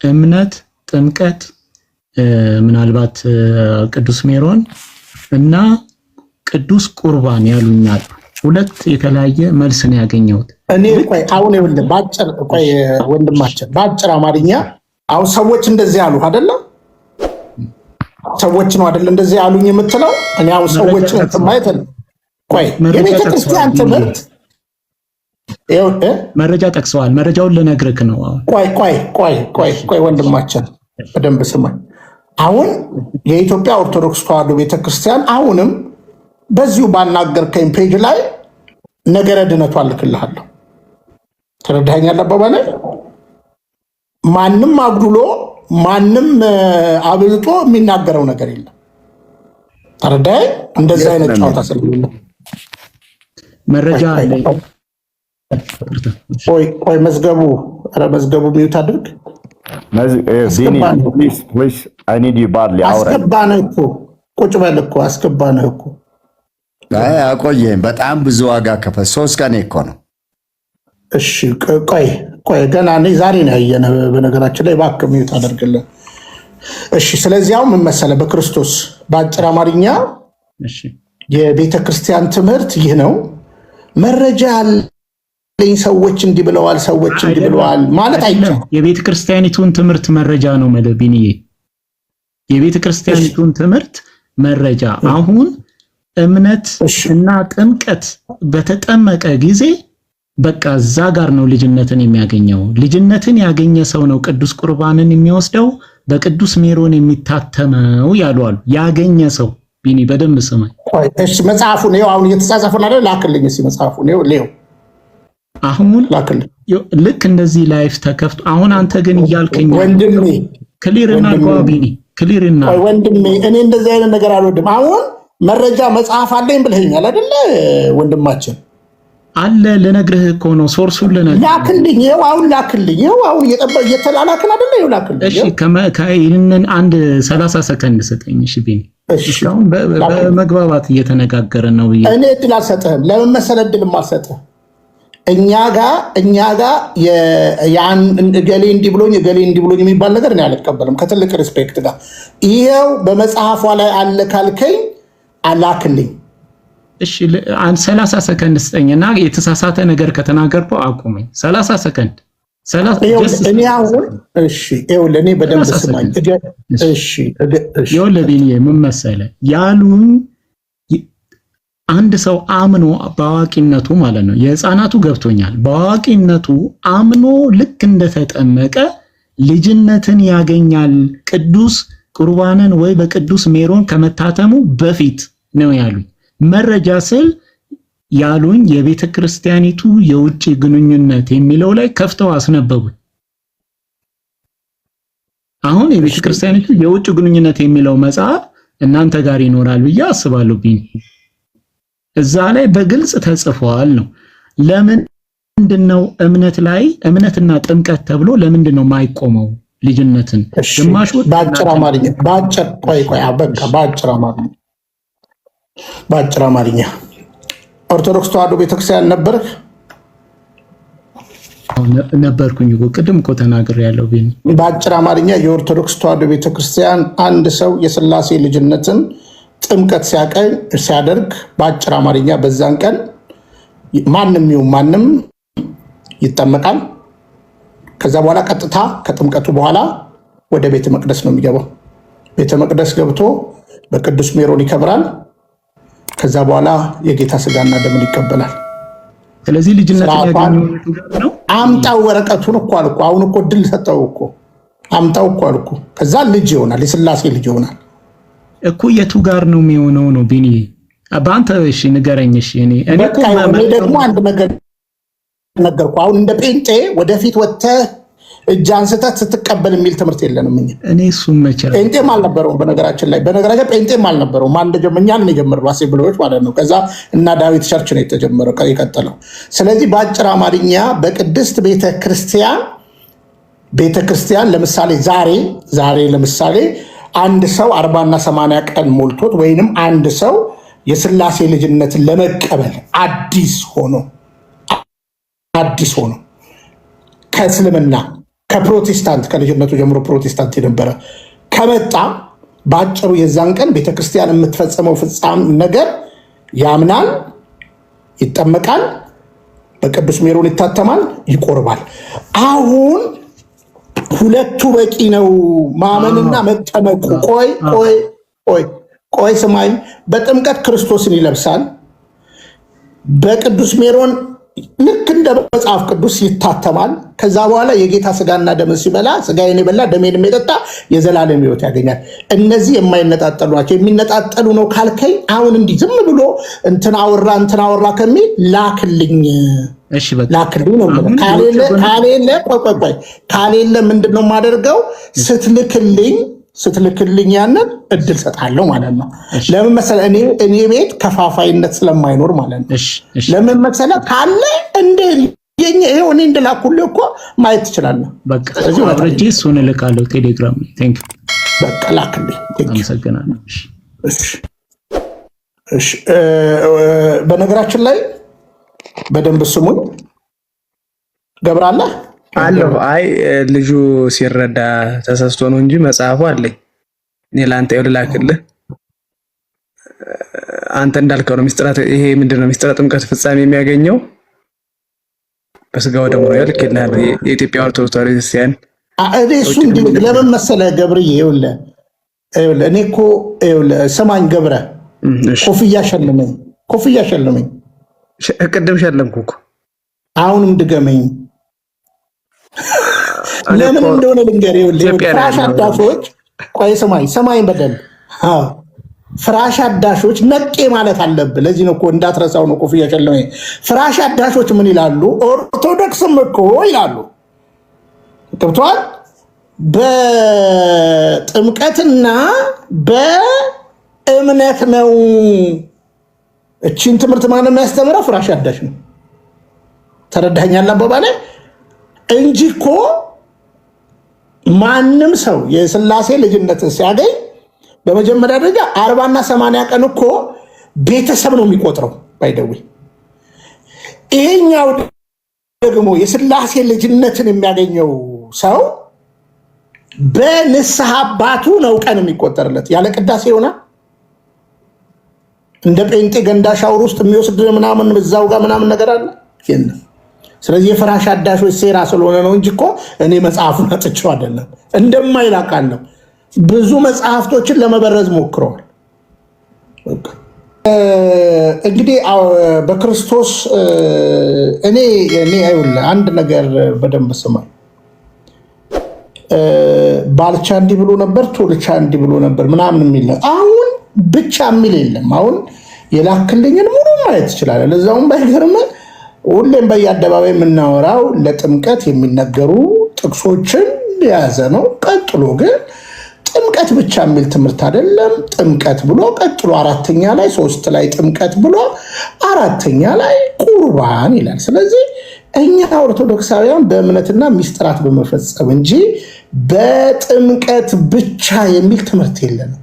እምነት፣ ጥምቀት፣ ምናልባት ቅዱስ ሜሮን እና ቅዱስ ቁርባን ያሉኛሉ። ሁለት የተለያየ መልስ ነው ያገኘሁት። እኔ አሁን ይኸውልህ ባጭር ወንድማችን ባጭር አማርኛ አሁን ሰዎች እንደዚህ ያሉ አይደለም ሰዎች ነው አይደል እንደዚህ ያሉኝ የምትለው? እኔ አሁን ሰዎች ማየት የቤተ ክርስቲያን ትምህርት መረጃ ጠቅሰዋል። መረጃውን ልነግርህ ነው። ቆይ ወንድማችን በደንብ ስማኝ። አሁን የኢትዮጵያ ኦርቶዶክስ ተዋሕዶ ቤተክርስቲያን አሁንም በዚሁ ባናገርከኝ ፔጅ ላይ ነገረ ድነቷን ልክልሃለሁ። ተረዳኸኝ? አባባሌ ማንም አጉድሎ ማንም አብልጦ የሚናገረው ነገር የለም። ተረዳኸኝ? እንደዚህ አይነት ጨዋታ ስለሌለ መረጃ አለ። ቆይ መዝገቡ ሚዩት አድርግ። አስገባነህ እኮ ቁጭ በል እኮ አስገባነህ እኮ። አቆየኝ። በጣም ብዙ ዋጋ ከፈል 3 ቀን እኮ ነው። እሺ ቆይ ገና ዛሬ ነው ያየነህ። በነገራችን ላይ እባክህ ሚዩት አደርግልን። እሺ ስለዚህ አሁን ምን መሰለህ፣ በክርስቶስ በአጭር አማርኛ የቤተ ክርስቲያን ትምህርት ይህ ነው። መረጃ ያለኝ ሰዎች እንዲህ ብለዋል፣ ሰዎች እንዲህ ብለዋል ማለት አይቻልም። የቤተ ክርስቲያኒቱን ትምህርት መረጃ ነው መለቢኒዬ። የቤተ ክርስቲያኒቱን ትምህርት መረጃ አሁን እምነት እና ጥምቀት በተጠመቀ ጊዜ በቃ እዛ ጋር ነው ልጅነትን የሚያገኘው። ልጅነትን ያገኘ ሰው ነው ቅዱስ ቁርባንን የሚወስደው፣ በቅዱስ ሜሮን የሚታተመው ያሉ አሉ። ያገኘ ሰው ቢኒ በደንብ ስማኝ። እሺ መጽሐፉን ነው አሁን እየተጻጻፈን አይደል? ላክልኝ እስኪ መጽሐፉን ነው ሌው አሁን ላክልኝ። ልክ እንደዚህ ላይፍ ተከፍቶ አሁን አንተ ግን እያልከኝ ወንድሜ ክሊርና ቢኒ ክሊርና ወንድሜ እኔ እንደዚህ አይነት ነገር አልወድም። አሁን መረጃ መጽሐፍ አለኝ ብለኸኛል አይደለ ወንድማችን? አለ ልነግርህ እኮ ነው። ሶርሱን ልነግርህ ላክልኝ። ይኸው አሁን ላክልኝ። ይኸው አሁን እየተላላክን አይደለ? ይኸው ላክልኝ። እሺ ከይህንን አንድ 30 ሰከንድ ስጠኝ። እሺ ቢኒ አሁን በመግባባት እየተነጋገርን ነው ብዬ እኔ እድል አልሰጥህም። ለምን መሰለህ እድል አልሰጥህም? እኛ ጋ እገሌ እንዲህ ብሎኝ እገሌ እንዲህ ብሎኝ የሚባል ነገር እኔ አልቀበልም ከትልቅ ሪስፔክት ጋር። ይኸው በመጽሐፏ ላይ አለ ካልከኝ አላክልኝ። እሺ 30 ሰከንድ ስጠኝና የተሳሳተ ነገር ከተናገርኩ አቁመኝ። 30 ሰከንድ እኔ አሁን እሺ ይኸውልህ እኔ በደንብ ስማኝ። እሺ ይኸውልህ ምን መሰለህ ያሉን አንድ ሰው አምኖ በአዋቂነቱ ማለት ነው የህፃናቱ ገብቶኛል በአዋቂነቱ አምኖ ልክ እንደተጠመቀ ልጅነትን ያገኛል ቅዱስ ቁርባንን ወይ በቅዱስ ሜሮን ከመታተሙ በፊት ነው ያሉኝ። መረጃ ስል ያሉኝ የቤተ ክርስቲያኒቱ የውጭ ግንኙነት የሚለው ላይ ከፍተው አስነበቡኝ። አሁን የቤተ ክርስቲያኒቱ የውጭ ግንኙነት የሚለው መጽሐፍ እናንተ ጋር ይኖራል ብዬ አስባለሁ። እዛ ላይ በግልጽ ተጽፏል ነው። ለምንድነው እምነት ላይ እምነትና ጥምቀት ተብሎ ለምንድነው ማይቆመው? ልጅነትን ግማሹ ባጭር አማርኛ ባጭር አማርኛ ኦርቶዶክስ ተዋሕዶ ቤተክርስቲያን ነበርክ? ነበርኩኝ እኮ ቅድም እኮ ተናግሬያለሁ። ባጭር አማርኛ የኦርቶዶክስ ተዋሕዶ ቤተክርስቲያን አንድ ሰው የሥላሴ ልጅነትን ጥምቀት ሲያደርግ ባጭር አማርኛ በዛን ቀን ማንም ይሁን ማንም ይጠመቃል። ከዛ በኋላ ቀጥታ ከጥምቀቱ በኋላ ወደ ቤተ መቅደስ ነው የሚገባው። ቤተ መቅደስ ገብቶ በቅዱስ ሜሮን ይከብራል። ከዛ በኋላ የጌታ ስጋና ደምን ይቀበላል። ስለዚህ ልጅነት ያገኘው ነው። አምጣው ወረቀቱን እኮ አልኩ። አሁን እኮ ድል ሰጠው እኮ አምጣው እኮ አልኩ። ከዛ ልጅ ይሆናል፣ የሥላሴ ልጅ ይሆናል እኮ። የቱ ጋር ነው የሚሆነው ነው ቢኒ? በአንተ እሺ ንገረኝ። እሺ እኔ ደግሞ አንድ ነገር ነገርኩ። አሁን እንደ ጴንጤ ወደፊት ወጥተህ እጅ አንስተህ ስትቀበል የሚል ትምህርት የለንም እኔ እሱም መቼም ጴንጤም አልነበረውም። በነገራችን ጴንጤም አልነበረውም። እኛን የጀመርነው አሴምብሊዎች ማለት ነው። ከዛ እና ዳዊት ቸርች ነው የተጀመረው የቀጠለው። ስለዚህ በአጭር አማርኛ በቅድስት ቤተክርስቲያን ለምሳሌ ዛሬ ለምሳሌ አንድ ሰው 40 እና 80 ቀን ሞልቶት ወይንም አንድ ሰው የሥላሴ ልጅነትን ለመቀበል አዲስ ሆኖ ከእስልምና ከፕሮቴስታንት ከልጅነቱ ጀምሮ ፕሮቴስታንት የነበረ ከመጣ በአጭሩ የዛን ቀን ቤተክርስቲያን የምትፈጸመው ፍጻሜ ነገር ያምናል፣ ይጠመቃል፣ በቅዱስ ሜሮን ይታተማል፣ ይቆርባል። አሁን ሁለቱ በቂ ነው፣ ማመንና መጠመቁ። ቆይ ስማኝ። በጥምቀት ክርስቶስን ይለብሳል፣ በቅዱስ ሜሮን ልክ እንደ መጽሐፍ ቅዱስ ይታተማል። ከዛ በኋላ የጌታ ስጋና ደምን ሲበላ ስጋዬን የበላ ደሜን የጠጣ የዘላለም ሕይወት ያገኛል። እነዚህ የማይነጣጠሉ ናቸው። የሚነጣጠሉ ነው ካልከኝ አሁን እንዲህ ዝም ብሎ እንትን አወራ ከሚል ላክልኝ ነው ካሌለ ምንድን ነው የማደርገው? ስትልክልኝ ያንን እድል ሰጣለሁ ማለት ነው። ለምን መሰለህ? እኔ ቤት ከፋፋይነት ስለማይኖር ማለት ነው። ለምን መሰለህ? ካለ እኔ እንደላኩልህ እኮ ማየት ትችላለህ። በቃ አብረጄ እሱን እልካለሁ ቴሌግራም ላይ። ቴንክ ዩ በቃ ላክልኝ። አመሰግናለሁ። እሺ በነገራችን ላይ በደንብ ስሙኝ። ገብራለህ አለሁ። አይ ልጁ ሲረዳ ተሰስቶ ነው እንጂ መጽሐፉ አለኝ። እኔ ላንተ ይልላክልህ። አንተ እንዳልከው ነው ሚስጥራት። ይሄ ምንድነው ሚስጥረ ጥምቀት ፍጻሜ የሚያገኘው በስጋው ደግሞ ያልከናል። የኢትዮጵያ ኦርቶዶክስ ተዋሕዶ ክርስቲያን እሱ ለምን መሰለህ ገብርዬ? ይኸውልህ እኔ እኮ ሰማኝ ገብረ ኮፍያ ሸልመኝ። ቅድም ሸለምኩ እኮ አሁንም ድገመኝ። ለምን እንደሆነ ልንገርህ። ፍራሽ አዳሾች ሰማኝ በደንብ ፍራሽ አዳሾች ነቄ ማለት አለብህ። ለዚህ ነው እኮ እንዳትረሳው ነው ኮፍያ ሸለመኝ። ፍራሽ አዳሾች ምን ይላሉ? ኦርቶዶክስም እኮ ይላሉ። ገብቶሃል? በጥምቀትና በእምነት ነው። እቺን ትምህርት ማነው የሚያስተምረው? ፍራሽ አዳሽ ነው። ተረዳኸኛል አባባሌ? እንጂ እኮ ማንም ሰው የሥላሴ ልጅነትን ሲያገኝ በመጀመሪያ ደረጃ 40 እና 80 ቀን እኮ ቤተሰብ ነው የሚቆጥረው። ባይደዊ ይሄኛው ደግሞ የሥላሴ ልጅነትን የሚያገኘው ሰው በንስሐ አባቱ ነው ቀን የሚቆጠርለት። ያለ ቅዳሴ ይሆናል። እንደ ጴንጤ ገንዳ ሻወር ውስጥ የሚወስድ ምናምን እዛው ጋር ምናምን ነገር አለ። ስለዚህ የፍራሽ አዳሾች ሴራ ስለሆነ ነው እንጂ እኮ እኔ መጽሐፉን አጥቼው አይደለም። እንደማይላቃለሁ ብዙ መጽሐፍቶችን ለመበረዝ ሞክረዋል። እንግዲህ በክርስቶስ እኔ አይውል አንድ ነገር በደንብ ስማኝ። ባልቻ እንዲህ ብሎ ነበር፣ ቶልቻ እንዲህ ብሎ ነበር ምናምን የሚል አሁን ብቻ የሚል የለም። አሁን የላክልኝን ሙሉ ማየት ትችላለህ። ለዛውም ባይገርም ሁሌም በየአደባባይ የምናወራው ለጥምቀት የሚነገሩ ጥቅሶችን የያዘ ነው። ቀጥሎ ግን ጥምቀት ብቻ የሚል ትምህርት አይደለም። ጥምቀት ብሎ ቀጥሎ 4ኛ ላይ 3 ላይ ጥምቀት ብሎ 4ኛ ላይ ቁርባን ይላል። ስለዚህ እኛ ኦርቶዶክሳውያን በእምነትና ሚስጥራት በመፈጸም እንጂ በጥምቀት ብቻ የሚል ትምህርት የለንም።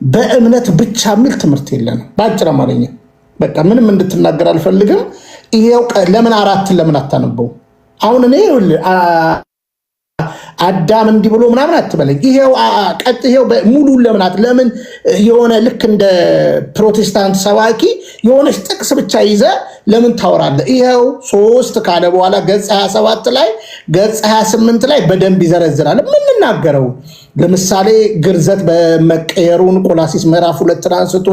በእምነት ብቻ የሚል ትምህርት የለንም። በአጭር አማርኛ በቃ ምንም እንድትናገር አልፈልግም። ይሄው ለምን 4 ለምን አታነበው? አሁን እኔ አዳም እንዲህ ብሎ ምናምን አትበለኝ። ይሄው ሙሉ ለምን የሆነ ልክ እንደ ፕሮቴስታንት ሰባኪ የሆነች ጥቅስ ብቻ ይዘ ለምን ታወራለህ? ይሄው 3 ካለ በኋላ ገጽ 27 ላይ ገጽ 28 ላይ በደንብ ይዘረዝራል የምንናገረው። ለምሳሌ ግርዘት በመቀየሩን ቆላሲስ ምዕራፍ 2 አንስቶ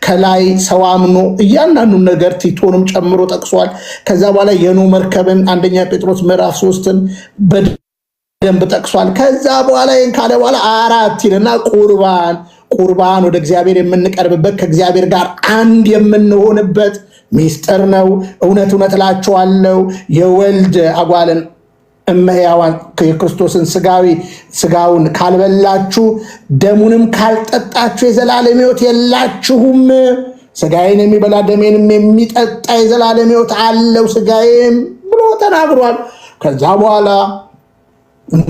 ከላይ ሰው አምኖ እያንዳንዱን ነገር ቲቶንም ጨምሮ ጠቅሷል። ከዛ በኋላ የኖ መርከብን 1ኛ ጴጥሮስ ምዕራፍ 3ን በደንብ ጠቅሷል። ከዛ በኋላ ይህን ካለ በኋላ 4 ይልና ቁርባን ወደ እግዚአብሔር የምንቀርብበት ከእግዚአብሔር ጋር አንድ የምንሆንበት ሚስጥር ነው። እውነት እላችኋለሁ የወልድ አጓልን እመሕያዋን የክርስቶስን ስጋውን ካልበላችሁ ደሙንም ካልጠጣችሁ የዘላለም ሕይወት የላችሁም። ስጋዬን የሚበላ ደሜንም የሚጠጣ የዘላለም ሕይወት አለው ስጋዬም ብሎ ተናግሯል። ከዛ በኋላ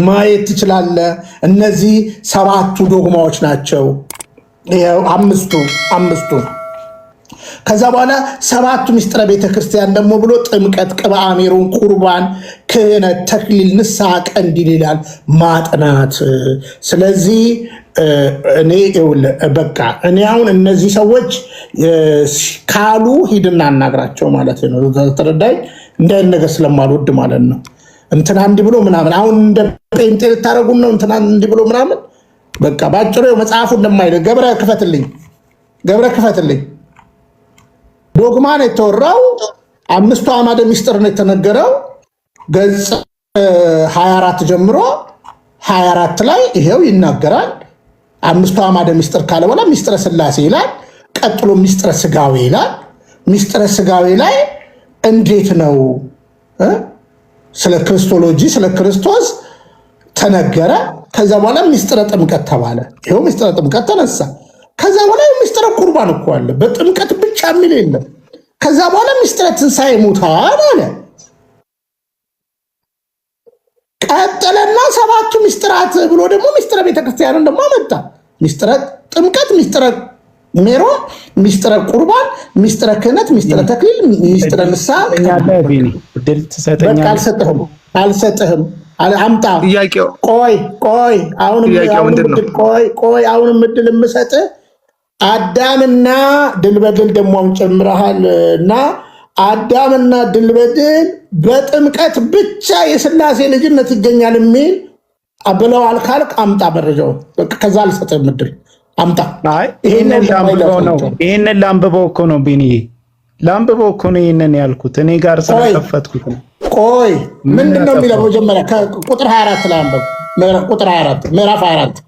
ማየት ትችላለህ። እነዚህ 7ቱ ዶግማዎች ናቸው። ይኸው አምስቱ ከዛ በኋላ 7ቱ ምስጢረ ቤተክርስቲያን ደግሞ ብሎ ጥምቀት፣ ቅብአ ሜሮን፣ ቁርባን፣ ክህነት፣ ተክሊል፣ ንስሐ፣ ቀንዲል ይላል ማጥናት። ስለዚህ እኔ አሁን እነዚህ ሰዎች ካሉ ሂድና አናግራቸው ማለት ነው። ተረዳኝ። እንዳይን ነገር ስለማልወድ ማለት ነው። እንትና እንዲህ ብሎ ምናምን አሁን እንደ ጴንጤ ልታረጉን ነው። እንትና እንዲህ ብሎ ምናምን በቃ ባጭሩ መጽሐፉ እንደማይል ገብረ ክፈትልኝ ዶግማ ነው የተወራው። 5ቱ አዕማደ ምስጢር ነው የተነገረው። ገጽ 24 ጀምሮ 24 ላይ ይሄው ይናገራል። 5ቱ አዕማደ ምስጢር ካለ በኋላ ምስጢረ ሥላሴ ይላል። ቀጥሎ ምስጢረ ሥጋዌ ይላል። ምስጢረ ሥጋዌ ላይ እንዴት ነው ስለ ክርስቶሎጂ ስለ ክርስቶስ ተነገረ። ከዛ በኋላ ምስጢረ ጥምቀት ተባለ። ይሄው ምስጢረ ጥምቀት ተነሳ። ከዛ በኋላ ምስጢረ ቁርባን እኮ አለ። በጥምቀት ብቻ የሚል የለም። ከዛ በኋላ ምስጢረ ትንሣኤ ሙታን አለ። ቀጠለና 7ቱ ምስጢራት ብሎ ደግሞ ምስጢረ ቤተክርስቲያንን ደግሞ አመጣ። ምስጢረ ጥምቀት፣ ምስጢረ ሜሮን፣ ምስጢረ ቁርባን፣ ምስጢረ ክህነት፣ ምስጢረ ተክሊል፣ ምስጢረ ንስሐ። አልሰጥህም አምጣ። ቆይ አሁንም እድል የምሰጥህ አዳምና ድልበድል ደግሞ ጨምረሃል እና አዳምና ድልበድል በጥምቀት ብቻ የሥላሴ ልጅነት ይገኛል የሚል ብለዋል ካልክ አምጣ መረጃውን። ከዛ አልሰጥህም እድል አምጣ። ይህንን ላንብበው እኮ ነው ቢኒዬ፣ ላንብበው እኮ ነው ይህንን ያልኩት እኔ ጋር ስለከፈትኩት ነው። ቆይ ምንድን ነው የሚለው? መጀመሪያ ቁጥር 24 ላይ አንብብ። ቁጥር 24 ምዕራፍ 24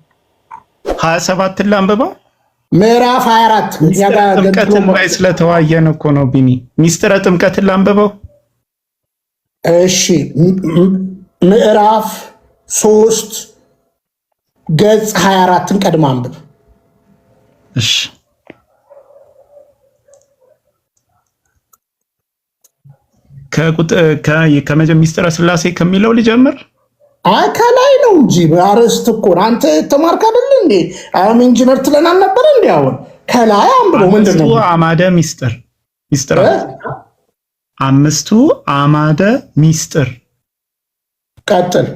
27 ላንብበው። ምዕራፍ 24 ጥምቀትን ላይ ስለተዋየን እኮ ነው ቢኒ። ሚስጥረ ጥምቀትን ላንብበው። እሺ ምዕራፍ 3 ገጽ 24ን ቀድማ አንብብ። እሺ ሚስጥረ ሥላሴ ከሚለው ልጀምር። ከላይ ነው እንጂ በአርዕስት እኮ አንተ ተማርክ አይደል እንዴ? ኢንጂነር ትለን አልነበረ እንዴ? አሁን ከላይ አንብበው። ምንድነው? 5ቱ አዕማደ ምስጢር። ቀጥል።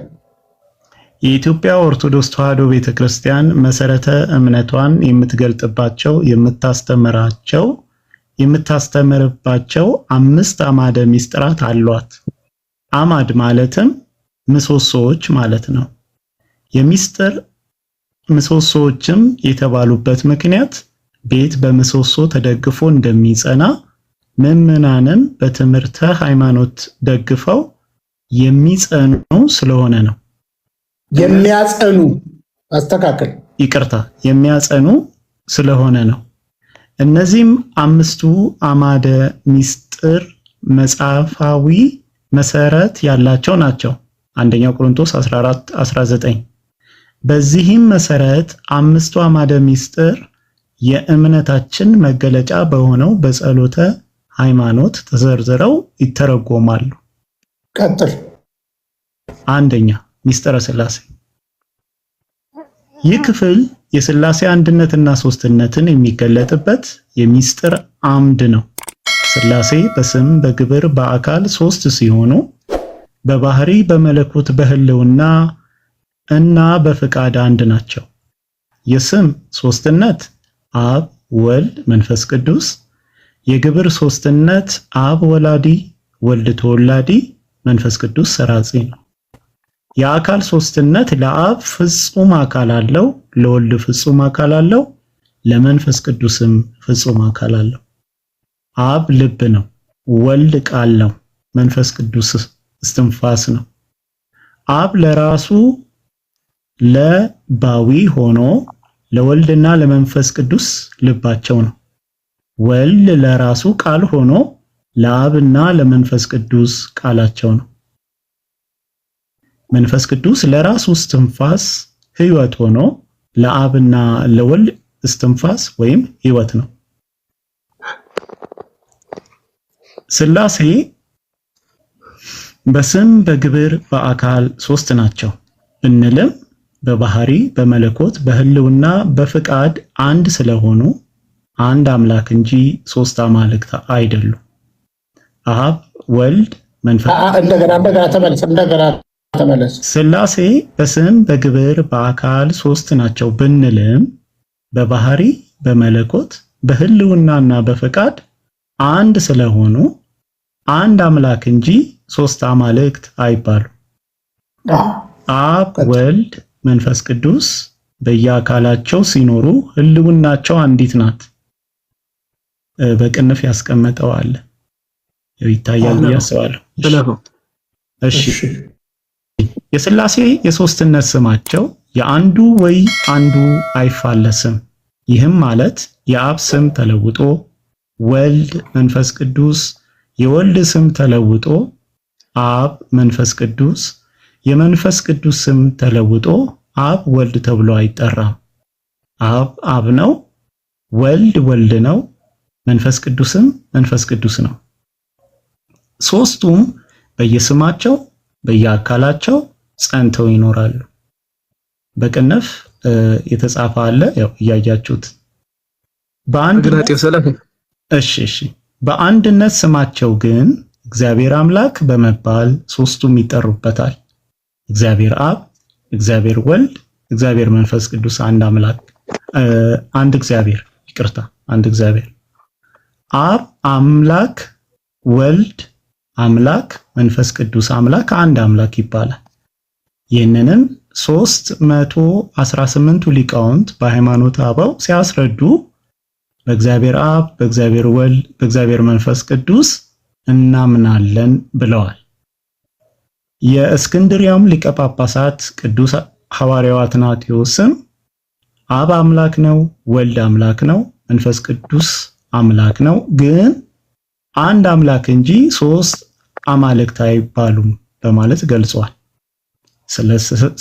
የኢትዮጵያ ኦርቶዶክስ ተዋሕዶ ቤተክርስቲያን መሰረተ እምነቷን የምትገልጥባቸው የምታስተምርባቸው 5 አዕማደ ምስጢራት አሏት። አማድ ማለትም ምሰሶዎች ማለት ነው። የሚስጥር ምሰሶዎችም የተባሉበት ምክንያት ቤት በምሰሶ ተደግፎ እንደሚጸና ምዕመናንም በትምህርተ ሃይማኖት ደግፈው የሚጸኑ ስለሆነ ነው። የሚያጸኑ አስተካክል፣ ይቅርታ፣ የሚያጸኑ ስለሆነ ነው። እነዚህም አምስቱ አማደ ሚስጥር መጽሐፋዊ መሰረት ያላቸው ናቸው። አንደኛ ቆሮንቶስ 14:19። በዚህም መሰረት አምስቱ አማደ ሚስጥር የእምነታችን መገለጫ በሆነው በጸሎተ ሃይማኖት ተዘርዝረው ይተረጎማሉ። ቀጥል። አንደኛ ሚስጥረ ሥላሴ። ይህ ክፍል የሥላሴ አንድነትና ሶስትነትን የሚገለጥበት የሚስጥር አምድ ነው። ሥላሴ በስም በግብር በአካል ሶስት ሲሆኑ በባህሪ በመለኮት በህልውና እና በፍቃድ አንድ ናቸው። የስም ሶስትነት አብ ወልድ መንፈስ ቅዱስ፣ የግብር ሶስትነት አብ ወላዲ ወልድ ተወላዲ መንፈስ ቅዱስ ሰራጺ ነው። የአካል ሶስትነት ለአብ ፍጹም አካል አለው፣ ለወልድ ፍጹም አካል አለው፣ ለመንፈስ ቅዱስም ፍጹም አካል አለው። አብ ልብ ነው፣ ወልድ ቃል ነው፣ መንፈስ ቅዱስ እስትንፋስ ነው። አብ ለራሱ ለባዊ ሆኖ ለወልድና ለመንፈስ ቅዱስ ልባቸው ነው። ወልድ ለራሱ ቃል ሆኖ ለአብና ለመንፈስ ቅዱስ ቃላቸው ነው። መንፈስ ቅዱስ ለራሱ እስትንፋስ ሕይወት ሆኖ ለአብና ለወልድ እስትንፋስ ወይም ሕይወት ነው። ሥላሴ በስም በግብር በአካል ሶስት ናቸው ብንልም በባህሪ በመለኮት በህልውና በፍቃድ አንድ ስለሆኑ አንድ አምላክ እንጂ ሶስት አማልክት አይደሉም። አብ ወልድ መንፈስ እንደገና ተመለስ። ሥላሴ በስም በግብር በአካል ሶስት ናቸው ብንልም በባህሪ በመለኮት በህልውናና በፍቃድ አንድ ስለሆኑ አንድ አምላክ እንጂ ሶስት አማልክት አይባሉ። አብ ወልድ መንፈስ ቅዱስ በየአካላቸው ሲኖሩ ህልውናቸው አንዲት ናት። በቅንፍ ያስቀመጠው አለ ይታያል ያስባለሁ። እሺ የሥላሴ የሶስትነት ስማቸው የአንዱ ወይ አንዱ አይፋለስም። ይህም ማለት የአብ ስም ተለውጦ ወልድ መንፈስ ቅዱስ፣ የወልድ ስም ተለውጦ አብ መንፈስ ቅዱስ፣ የመንፈስ ቅዱስ ስም ተለውጦ አብ ወልድ ተብሎ አይጠራም። አብ አብ ነው፣ ወልድ ወልድ ነው፣ መንፈስ ቅዱስም መንፈስ ቅዱስ ነው። ሶስቱም በየስማቸው በየአካላቸው ጸንተው ይኖራሉ። በቅንፍ የተጻፈ አለ ያው እያያችሁት በአንድነት ስማቸው ግን እግዚአብሔር አምላክ በመባል ሶስቱም ይጠሩበታል። እግዚአብሔር አብ፣ እግዚአብሔር ወልድ፣ እግዚአብሔር መንፈስ ቅዱስ አንድ አምላክ አንድ እግዚአብሔር አንድ እግዚአብሔር አብ አምላክ፣ ወልድ አምላክ፣ መንፈስ ቅዱስ አምላክ አንድ አምላክ ይባላል። ይህንንም 318ቱ ሊቃውንት በሃይማኖት አበው ሲያስረዱ በእግዚአብሔር አብ፣ በእግዚአብሔር ወልድ፣ በእግዚአብሔር መንፈስ ቅዱስ እናምናለን ብለዋል። የእስክንድሪያም ሊቀ ጳጳሳት ቅዱስ ሐዋርያው አትናቴዎስም አብ አምላክ ነው፣ ወልድ አምላክ ነው፣ መንፈስ ቅዱስ አምላክ ነው፣ ግን አንድ አምላክ እንጂ ሶስት አማልክት አይባሉም በማለት ገልጿል።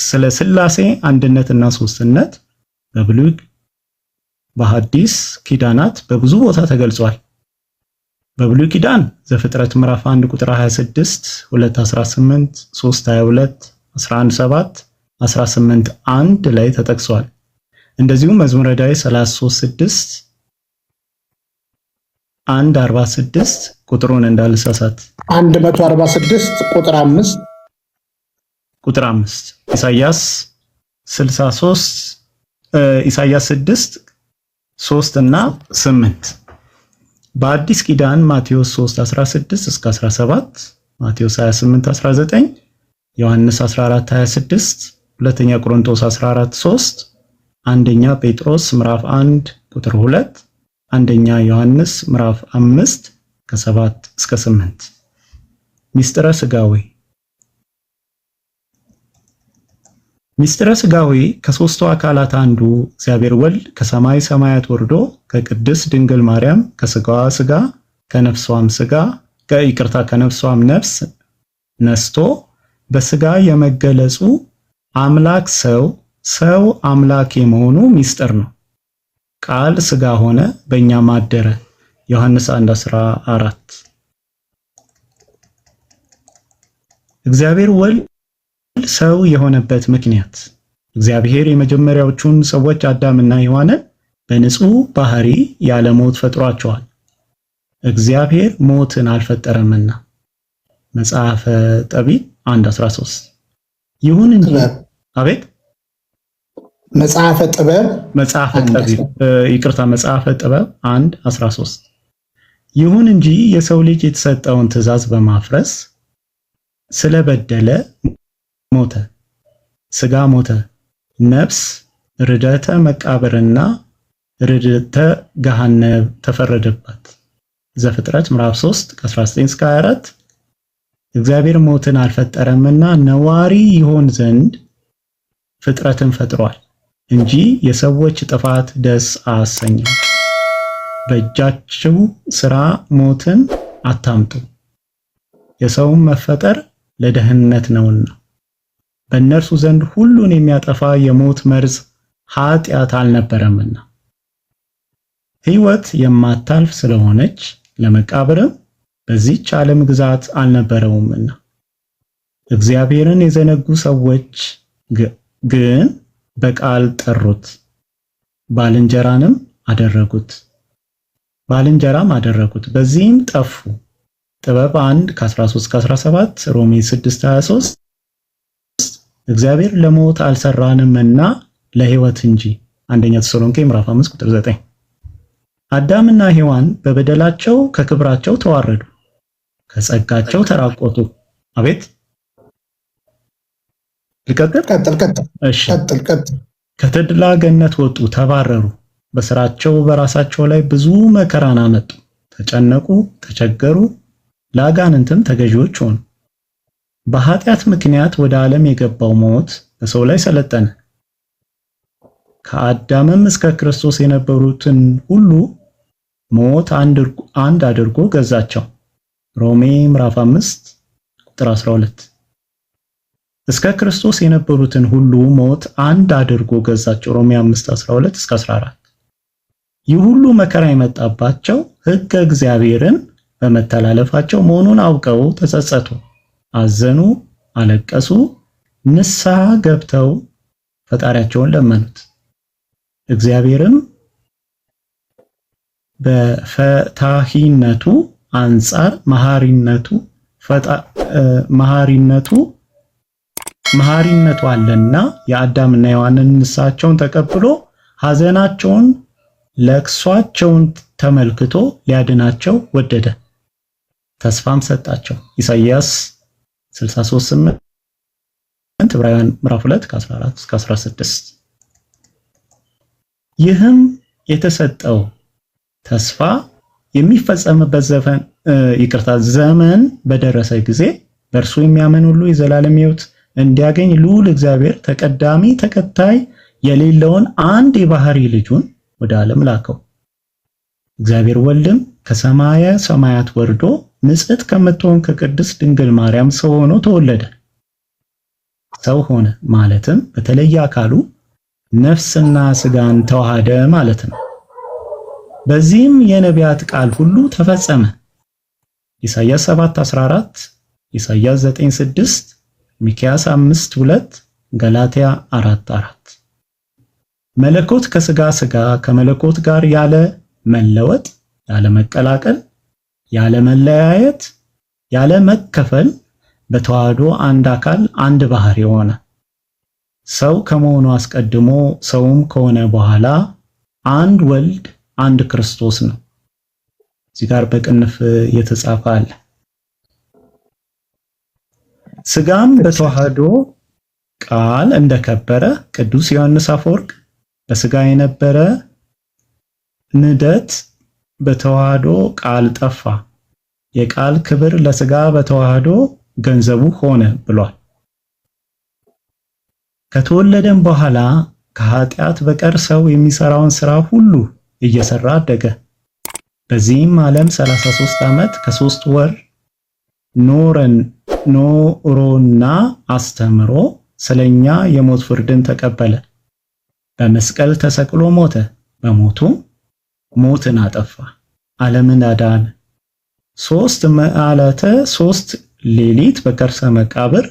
ስለ ሥላሴ አንድነትና ሶስትነት በብሉይ በሐዲስ ኪዳናት በብዙ ቦታ ተገልጿል። በብሉይ ኪዳን ዘፍጥረት ምዕራፍ 1 ቁጥር 26፣ 2:18፣ 3:22፣ 11:7፣ 18:1 ላይ ተጠቅሷል። እንደዚሁም መዝሙረ ዳዊት 33:6፣ 146 ቁጥሩን እንዳልሳሳት 146 ቁጥር 5 ኢሳይያስ 63 ኢሳይያስ 6 3 እና 8 በአዲስ ኪዳን ማቴዎስ 3:16 እስከ 17 ማቴዎስ 28:19፣ ዮሐንስ 14:26፣ ሁለተኛ ቆሮንቶስ 14:3፣ አንደኛ ጴጥሮስ ምዕራፍ 1 ቁጥር 2፣ አንደኛ ዮሐንስ ምዕራፍ 5 ከ7 እስከ 8። ሚስጥረ ሥጋዌ ሚስጥረ ሥጋዌ ከሦስቱ አካላት አንዱ እግዚአብሔር ወልድ ከሰማይ ሰማያት ወርዶ ከቅድስት ድንግል ማርያም ከሥጋዋ ሥጋ ከነፍሷም ሥጋ ከነፍሷም ነፍስ ነስቶ በሥጋ የመገለጹ አምላክ ሰው አምላክ የመሆኑ ሚስጥር ነው። ቃል ሥጋ ሆነ በእኛም አደረ ዮሐንስ 1:14። እግዚአብሔር ወልድ ሰው የሆነበት ምክንያት እግዚአብሔር የመጀመሪያዎቹን ሰዎች አዳምና ሔዋንን በንጹህ ባህሪ ያለ ሞት ፈጥሯቸዋል። እግዚአብሔር ሞትን አልፈጠረምና መጽሐፈ ጠቢብ 1:13። ይሁን እንጂ አቤት መጽሐፈ ጥበብ 1:13። ይሁን እንጂ የሰው ልጅ የተሰጠውን ትእዛዝ በማፍረስ ስለበደለ ሞተ፣ ሥጋ ሞተ፣ ነፍስ ርደተ መቃብርና ርደተ ገሃነም ተፈረደባት። ዘፍጥረት ምዕራፍ 3 ከ19 እስከ 24። እግዚአብሔር ሞትን አልፈጠረምና ነዋሪ ይሆን ዘንድ ፍጥረትን ፈጥሯል እንጂ የሰዎች ጥፋት ደስ አያሰኘው። በእጃችሁ ሥራ ሞትን አታምጡ፣ የሰውም መፈጠር ለደህንነት ነውና። በእነርሱ ዘንድ ሁሉን የሚያጠፋ የሞት መርዝ ኃጢአት አልነበረምና ሕይወት የማታልፍ ስለሆነች ለመቃብርም በዚህች ዓለም ግዛት አልነበረውምና። እግዚአብሔርን የዘነጉ ሰዎች ግን በቃል ጠሩት፣ ባልንጀራም አደረጉት፣ በዚህም ጠፉ። ጥበብ 1:13-17፣ ሮሜ 6:23። እግዚአብሔር ለሞት አልሰራንምና ለሕይወት እንጂ። አንደኛ ተሰሎንቄ ምዕራፍ 5 ቁጥር 9። አዳምና ሔዋን በበደላቸው ከክብራቸው ተዋረዱ፣ ከጸጋቸው ተራቆቱ። አቤት ልቀጥል? ከተድላ ገነት ወጡ፣ ተባረሩ። በስራቸው በራሳቸው ላይ ብዙ መከራን አመጡ፣ ተጨነቁ፣ ተቸገሩ፣ ለአጋንንትም ተገዢዎች ሆኑ። በኃጢአት ምክንያት ወደ ዓለም የገባው ሞት በሰው ላይ ሰለጠነ። ከአዳምም እስከ ክርስቶስ የነበሩትን ሁሉ ሞት አንድ አድርጎ ገዛቸው። ሮሜ ምዕራፍ 5 ቁጥር 12። እስከ ክርስቶስ የነበሩትን ሁሉ ሞት አንድ አድርጎ ገዛቸው። ሮሜ 5:12 እስከ 14። ይህ ሁሉ መከራ የመጣባቸው ሕገ እግዚአብሔርን በመተላለፋቸው መሆኑን አውቀው ተጸጸቱ፣ አዘኑ፣ አለቀሱ፣ ንስሐ ገብተው ፈጣሪያቸውን ለመኑት። እግዚአብሔርም በፈታሂነቱ አንጻር መሐሪነቱ አለና የአዳምና የሔዋንን ንስሐቸውን ተቀብሎ ሐዘናቸውን ለቅሷቸውን ተመልክቶ ሊያድናቸው ወደደ፣ ተስፋም ሰጣቸው። ኢሳይያስ 63:8፣ ዕብራውያን ምዕራፍ 2 ከ14 እስከ 16። ይህም የተሰጠው ተስፋ የሚፈጸምበት ዘመን በደረሰ ጊዜ በእርሱ የሚያምን ሁሉ የዘላለም ሕይወት እንዲያገኝ ልዑል እግዚአብሔር ተቀዳሚ ተከታይ የሌለውን አንድ የባህሪ ልጁን ወደ ዓለም ላከው። እግዚአብሔር ወልድም ከሰማየ ሰማያት ወርዶ ንጽሕት ከምትሆን ከቅድስት ድንግል ማርያም ሰው ሆኖ ተወለደ። ሰው ሆነ ማለትም በተለየ አካሉ ነፍስና ሥጋን ተዋሃደ ማለት ነው። በዚህም የነቢያት ቃል ሁሉ ተፈጸመ። ኢሳይያስ 7:14፣ ኢሳይያስ 9:6፣ ሚክያስ 5:2፣ ገላትያ 4:4። መለኮት ከሥጋ ከመለኮት ጋር ያለ መለወጥ፣ ያለ መቀላቀል፣ ያለ መለያየት፣ ያለ መከፈል በተዋህዶ አንድ አካል አንድ ባህሪ ሆነ። ሰው ከመሆኑ አስቀድሞ ሰውም ከሆነ በኋላ አንድ ወልድ አንድ ክርስቶስ ነው። እዚህ ጋር በቅንፍ የተጻፈ አለ። ስጋም በተዋህዶ ቃል እንደከበረ ቅዱስ ዮሐንስ አፈወርቅ በስጋ የነበረ ንደት በተዋህዶ ቃል ጠፋ፣ የቃል ክብር ለስጋ በተዋህዶ ገንዘቡ ሆነ ብሏል። ከተወለደም በኋላ ከኃጢአት በቀር ሰው የሚሰራውን ስራ ሁሉ እየሰራ አደገ። በዚህም ዓለም 33 ዓመት ከ3 ወር ኖሮና አስተምሮ ስለኛ የሞት ፍርድን ተቀበለ። በመስቀል ተሰቅሎ ሞተ። በሞቱ ሞትን አጠፋ፣ ዓለምን አዳነ። 3 መዓልተ 3 ሌሊት በከርሰ መቃብር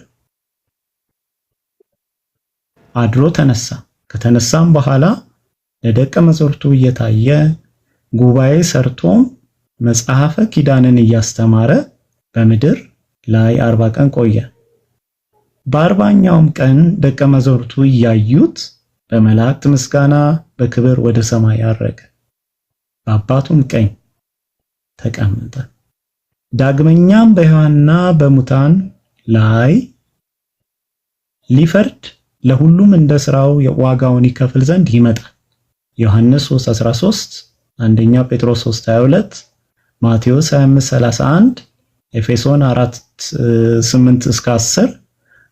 አድሮ ተነሳ። ከተነሳም በኋላ ለደቀ መዛሙርቱ እየታየ ጉባኤ ሰርቶም መጽሐፈ ኪዳንን እያስተማረ በምድር ላይ 40 ቀን ቆየ። በ40ኛውም ቀን ደቀ መዛሙርቱ እያዩት በመላእክት ምስጋና በክብር ወደ ሰማይ አረገ፣ በአባቱም ቀኝ ተቀመጠ። ዳግመኛም በሕያዋንና በሙታን ላይ ሊፈርድ ለሁሉም እንደ ሥራው ዋጋውን ይከፍል ዘንድ ይመጣል። ዮሐንስ 3:13፣ አንደኛ ጴጥሮስ 3:22፣ ማቴዎስ 25:31፣ ኤፌሶን 4:8-10፣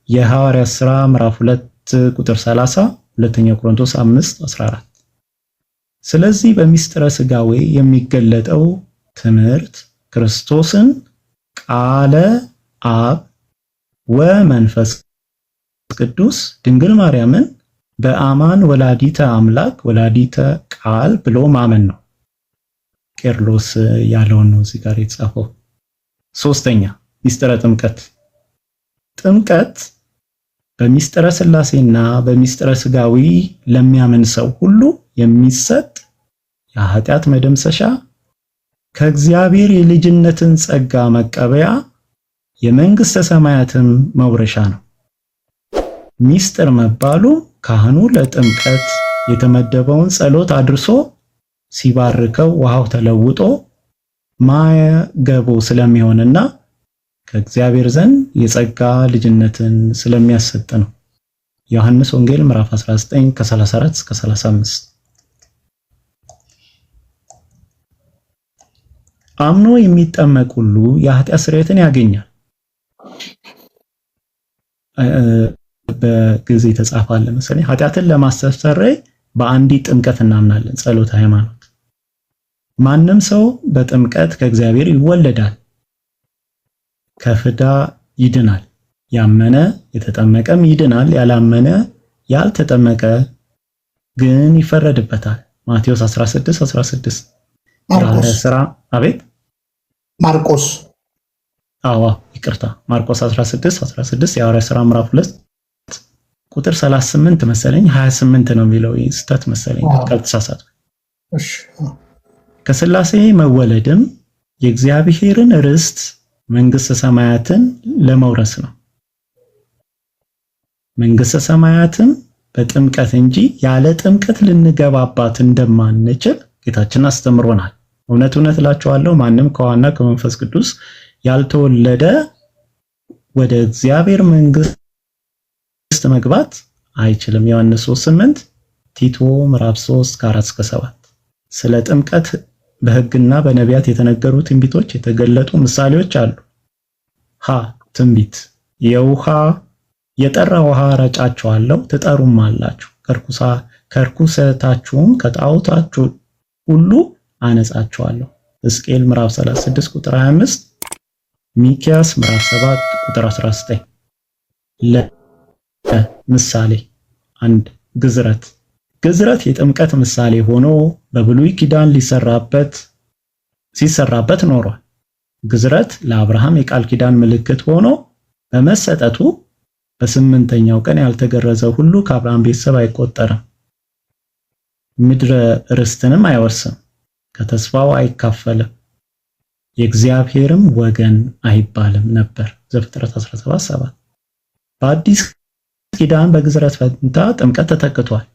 የሐዋርያት ሥራ ምዕራፍ 2 ቁጥር 30፣ ሁለተኛ ቆሮንቶስ 5:14። ስለዚህ በሚስጥረ ሥጋዌ የሚገለጠው ትምህርት ክርስቶስን ቃለ አብ ወመንፈስ ቅዱስ ድንግል ማርያምን በአማን ወላዲተ አምላክ ወላዲተ ቃል ብሎ ማመን ነው። ቄርሎስ ያለውን ነው እዚህ ጋር የተጻፈው። ሶስተኛ ሚስጥረ ጥምቀት። ጥምቀት በሚስጥረ ሥላሴና በሚስጥረ ሥጋዊ ለሚያምን ሰው ሁሉ የሚሰጥ የኃጢአት መደምሰሻ፣ ከእግዚአብሔር የልጅነትን ጸጋ መቀበያ፣ የመንግሥተ ሰማያትን መውረሻ ነው። ሚስጥር መባሉ ካህኑ ለጥምቀት የተመደበውን ጸሎት አድርሶ ሲባርከው ውሃው ተለውጦ ማየገቦ ስለሚሆንና ከእግዚአብሔር ዘንድ የጸጋ ልጅነትን ስለሚያሰጥ ነው። ዮሐንስ ወንጌል ምዕራፍ 19 ከ34 እስከ 35። አምኖ የሚጠመቅ ሁሉ የኃጢአት ስርየትን ያገኛል። በግዕዝ የተጻፈ አለ መሰለኝ። ኃጢአትን ለማስተሰረይ በአንዲት ጥምቀት እናምናለን፣ ጸሎተ ሃይማኖት። ማንም ሰው በጥምቀት ከእግዚአብሔር ይወለዳል፣ ከፍዳ ይድናል። ያመነ የተጠመቀም ይድናል፣ ያላመነ ያልተጠመቀ ግን ይፈረድበታል። ማቴዎስ 16:16። ሥራ አቤት ማርቆስ ይቅርታ ማርቆስ 16:16፣ የሐዋርያት ሥራ ምዕራፍ 2 ቁጥር 38 መሰለኝ 28 ነው የሚለው ስህተት መሰለኝ ካልተሳሳትኩ። ከሥላሴ መወለድም የእግዚአብሔርን ርስት መንግሥተ ሰማያትን ለመውረስ ነው። መንግሥተ ሰማያትን በጥምቀት እንጂ ያለ ጥምቀት ልንገባባት እንደማንችል ጌታችን አስተምሮናል። እውነት እውነት እላችኋለሁ ማንም ከውኃና ከመንፈስ ቅዱስ ያልተወለደ ወደ እግዚአብሔር መንግሥት መግባት አይችልም። ዮሐንስ 3:8፣ ቲቶ ምዕራፍ 3 ከ4-7። ስለ ጥምቀት በሕግና በነቢያት የተነገሩ ትንቢቶች የተገለጡ ምሳሌዎች አሉ። ትንቢት የጠራ ውሃ ረጫችኋለሁ ትጠሩም አላችሁ፣ ከርኩሰታችሁም ከጣዖታችሁ ሁሉ አነጻችኋለሁ። ሕዝቅኤል ምዕራፍ 36 ቁጥር 25፣ ሚክያስ ምዕራፍ 7 ቁጥር 19። ምሳሌ 1 ግዝረት የጥምቀት ምሳሌ ሆኖ በብሉይ ኪዳን ሲሰራበት ኖሯል። ግዝረት ለአብርሃም የቃል ኪዳን ምልክት ሆኖ በመሰጠቱ በ8ኛው ቀን ያልተገረዘ ሁሉ ከአብርሃም ቤተሰብ አይቆጠርም፣ ምድረ ርስትንም አይወርስም፣ ከተስፋው አይካፈልም፣ የእግዚአብሔርም ወገን አይባልም ነበር። ዘፍጥረት 17:7። በአዲስ ኪዳን በግዝረት ፈንታ ጥምቀት ተተክቷል።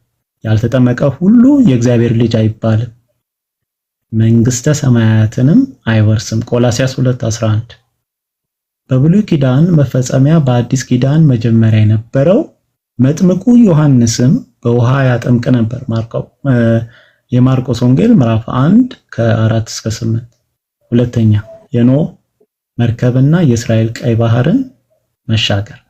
ያልተጠመቀ ሁሉ የእግዚአብሔር ልጅ አይባልም፣ መንግሥተ ሰማያትንም አይወርስም። ቆላስይስ 2:11። በብሉይ ኪዳን መፈጸሚያ በአዲስ ኪዳን መጀመሪያ የነበረው መጥምቁ ዮሐንስም በውሃ ያጠምቅ ነበር። የማርቆስ ወንጌል ምዕራፍ 1 ከ4 እስከ 8። ሁለተኛ የኖህ መርከብና የእስራኤል ቀይ ባህርን መሻገር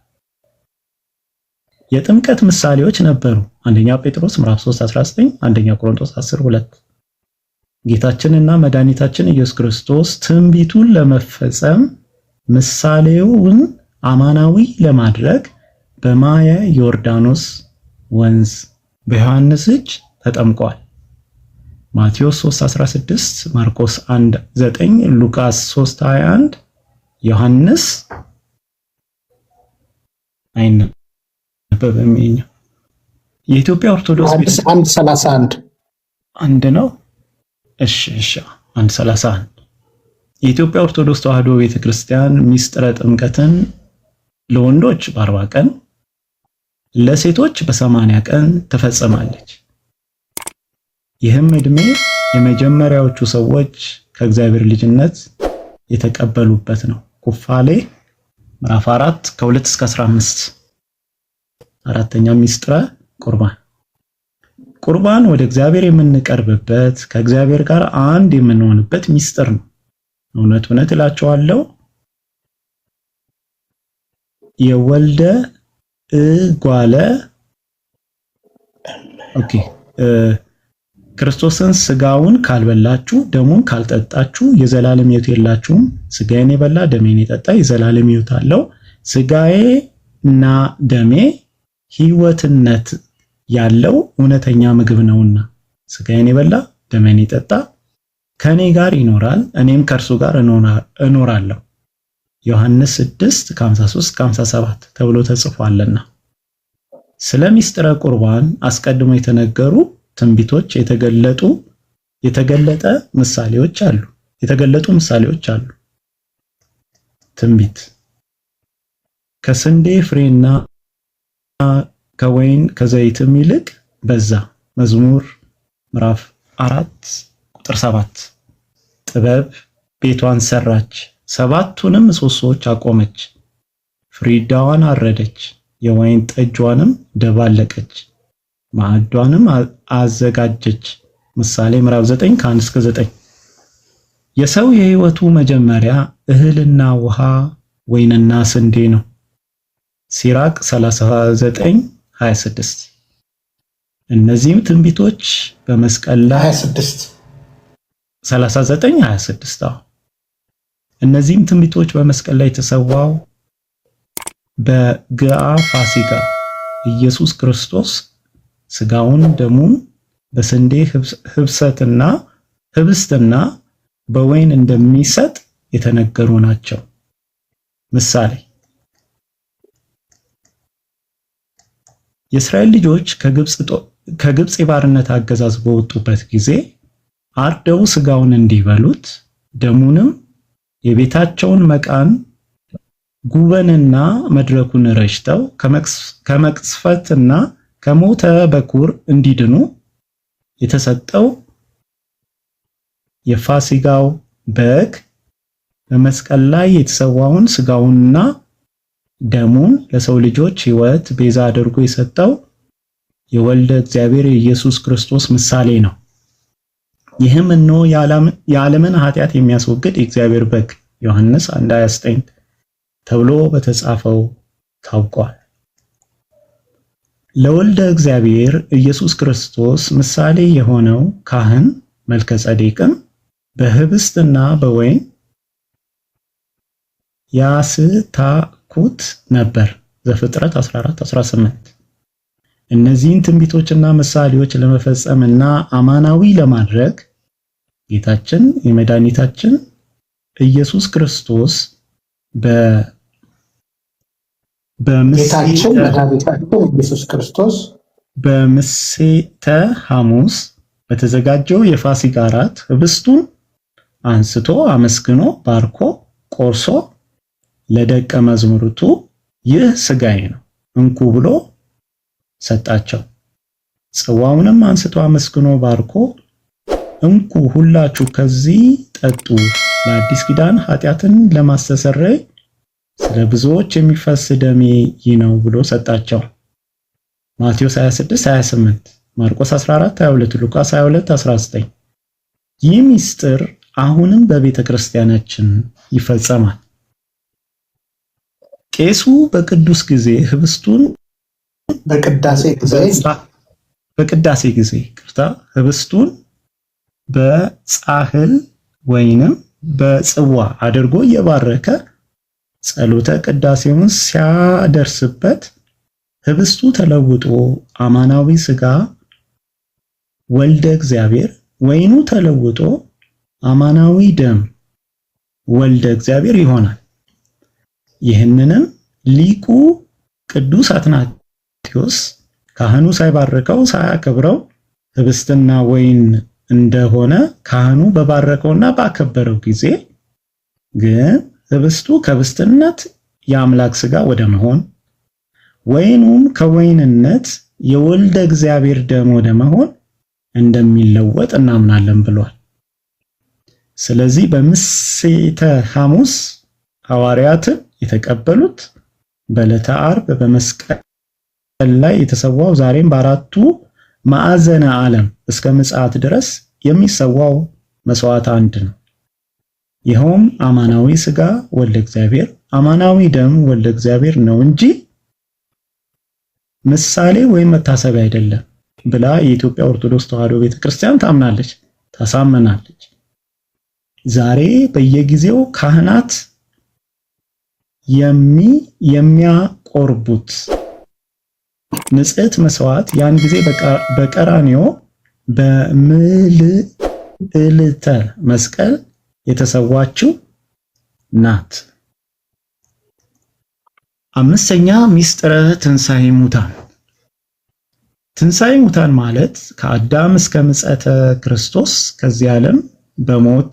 የጥምቀት ምሳሌዎች ነበሩ። አንደኛ ጴጥሮስ ምዕራፍ 3:19፣ አንደኛ ቆሮንቶስ 10:2። ጌታችንና መድኃኒታችን ኢየሱስ ክርስቶስ ትንቢቱን ለመፈጸም ምሳሌውን አማናዊ ለማድረግ በማየ ዮርዳኖስ ወንዝ በዮሐንስ እጅ ተጠምቋል። ማቴዎስ 3:16፣ ማርቆስ 1:9፣ ሉቃስ 3:21፣ ዮሐንስ አይነበብም። የኢትዮጵያ ኦርቶዶክስ 1:31 አንድ ነው። እሺ 1:31 የኢትዮጵያ ኦርቶዶክስ ተዋሕዶ ቤተክርስቲያን ሚስጥረ ጥምቀትን ለወንዶች በ40 ቀን ለሴቶች በ80 ቀን ትፈጽማለች። ይህም ዕድሜ የመጀመሪያዎቹ ሰዎች ከእግዚአብሔር ልጅነት የተቀበሉበት ነው። ኩፋሌ ምዕራፍ 4 ከ2 እስከ 15። አራተኛ ሚስጥረ ቁርባን ወደ እግዚአብሔር የምንቀርብበት ከእግዚአብሔር ጋር አንድ የምንሆንበት ሚስጥር ነው። እውነት እውነት እላችኋለሁ የወልደ እጓለ ክርስቶስን ስጋውን ካልበላችሁ ደሙን ካልጠጣችሁ የዘላለም ሕይወት የላችሁም። ስጋዬን የበላ ደሜን የጠጣ የዘላለም ሕይወት አለው። ስጋዬና ደሜ ሕይወትነት ያለው እውነተኛ ምግብ ነውና ስጋዬን የበላ ደሜን የጠጣ ከኔ ጋር ይኖራል፣ እኔም ከእርሱ ጋር እኖራለሁ። ዮሐንስ 6:53-57 ተብሎ ተጽፏልና። ስለ ሚስጥረ ቁርባን አስቀድሞ የተነገሩ ትንቢቶች የተገለጡ ምሳሌዎች አሉ። ትንቢት ከስንዴ ፍሬና ከወይን ከዘይትም ይልቅ በዛ። መዝሙር ምዕራፍ 4:7። ጥበብ ቤቷን ሰራች፣ 7ቱንም ምሰሶች አቆመች፣ ፍሪዳዋን አረደች፣ የወይን ጠጇንም ደባለቀች፣ ማዕዷንም አዘጋጀች። ምሳሌ ምዕራፍ 9 ከ1 እስከ 9። የሰው የሕይወቱ መጀመሪያ እህልና ውሃ ወይንና ስንዴ ነው። ሲራክ 39:26። እነዚህም ትንቢቶች በመስቀል ላይ 39:26 እነዚህም ትንቢቶች በመስቀል ላይ የተሰዋው በግአ ፋሲካ ኢየሱስ ክርስቶስ ስጋውን ደሙን በስንዴ ህብስትና በወይን እንደሚሰጥ የተነገሩ ናቸው። ምሳሌ የእስራኤል ልጆች ከግብጽ የባርነት አገዛዝ በወጡበት ጊዜ አርደው ስጋውን እንዲበሉት ደሙንም የቤታቸውን መቃን ጉበንና መድረኩን ረጭተው ከመቅሰፍትና ከሞተ በኩር እንዲድኑ የተሰጠው የፋሲጋው በግ በመስቀል ላይ የተሰዋውን ስጋውንና ደሙን ለሰው ልጆች ሕይወት ቤዛ አድርጎ የሰጠው የወልደ እግዚአብሔር የኢየሱስ ክርስቶስ ምሳሌ ነው። ይህም እነሆ የዓለምን ኃጢአት የሚያስወግድ የእግዚአብሔር በግ ዮሐንስ 1:29 ተብሎ በተጻፈው ታውቋል። ለወልደ እግዚአብሔር ኢየሱስ ክርስቶስ ምሳሌ የሆነው ካህን መልከ ጸዴቅም በህብስትና በወይን ያስታኩት ነበር። ዘፍጥረት 14:18። እነዚህን ትንቢቶችና ምሳሌዎች ለመፈጸምና አማናዊ ለማድረግ ጌታችን የመድኃኒታችን ኢየሱስ ክርስቶስ በምሴተ ሐሙስ በተዘጋጀው የፋሲካ እራት ህብስቱን አንስቶ አመስግኖ ባርኮ ቆርሶ ለደቀ መዛሙርቱ ይህ ሥጋዬ ነው እንኩ ብሎ ሰጣቸው። ጽዋውንም አንስቶ አመስግኖ ባርኮ እንኩ ሁላችሁ ከዚህ ጠጡ፣ ለአዲስ ኪዳን ኃጢአትን ለማስተሰረይ ስለ ብዙዎች የሚፈስ ደሜ ይህ ነው ብሎ ሰጣቸው። ማቴዎስ 26:28፣ ማርቆስ 14:22፣ ሉቃስ 22:19። ይህ ምስጢር አሁንም በቤተ ክርስቲያናችን ይፈጸማል። ቄሱ በቅዱስ ጊዜ ህብስቱን በቅዳሴ ጊዜ ህብስቱን በጻሕል ወይንም በጽዋ አድርጎ እየባረከ ጸሎተ ቅዳሴውን ሲያደርስበት ህብስቱ ተለውጦ አማናዊ ሥጋ ወልደ እግዚአብሔር፣ ወይኑ ተለውጦ አማናዊ ደም ወልደ እግዚአብሔር ይሆናል። ይህንንም ሊቁ ቅዱስ አትናቴዎስ ካህኑ ሳይባርከው ሳያከብረው ህብስትና ወይን እንደሆነ ካህኑ በባረከውና ባከበረው ጊዜ ግን ህብስቱ ከህብስትነት የአምላክ ሥጋ ወደ መሆን፣ ወይኑም ከወይንነት የወልደ እግዚአብሔር ደም ወደ መሆን እንደሚለወጥ እናምናለን ብሏል። ስለዚህ በምሴተ ሐሙስ ሐዋርያትን የተቀበሉት በዕለተ ዓርብ በመስቀል ላይ የተሰዋው ዛሬም በአራቱ ማዕዘነ ዓለም እስከ ምጽአት ድረስ የሚሰዋው መስዋዕት አንድ ነው። ይኸውም አማናዊ ሥጋ ወልደ እግዚአብሔር፣ አማናዊ ደም ወልደ እግዚአብሔር ነው እንጂ ምሳሌ ወይም መታሰቢያ አይደለም ብላ የኢትዮጵያ ኦርቶዶክስ ተዋሕዶ ቤተክርስቲያን ታምናለች፣ ታሳምናለች። ዛሬ በየጊዜው ካህናት የሚያቆርቡት ንጽሕት መስዋዕት ያን ጊዜ በቀራንዮ በምልዕልተ መስቀል የተሰዋችው ናት። አምስተኛ ምስጢረ ትንሣኤ ሙታን። ትንሣኤ ሙታን ማለት ከአዳም እስከ ምጽአተ ክርስቶስ ከዚህ ዓለም በሞት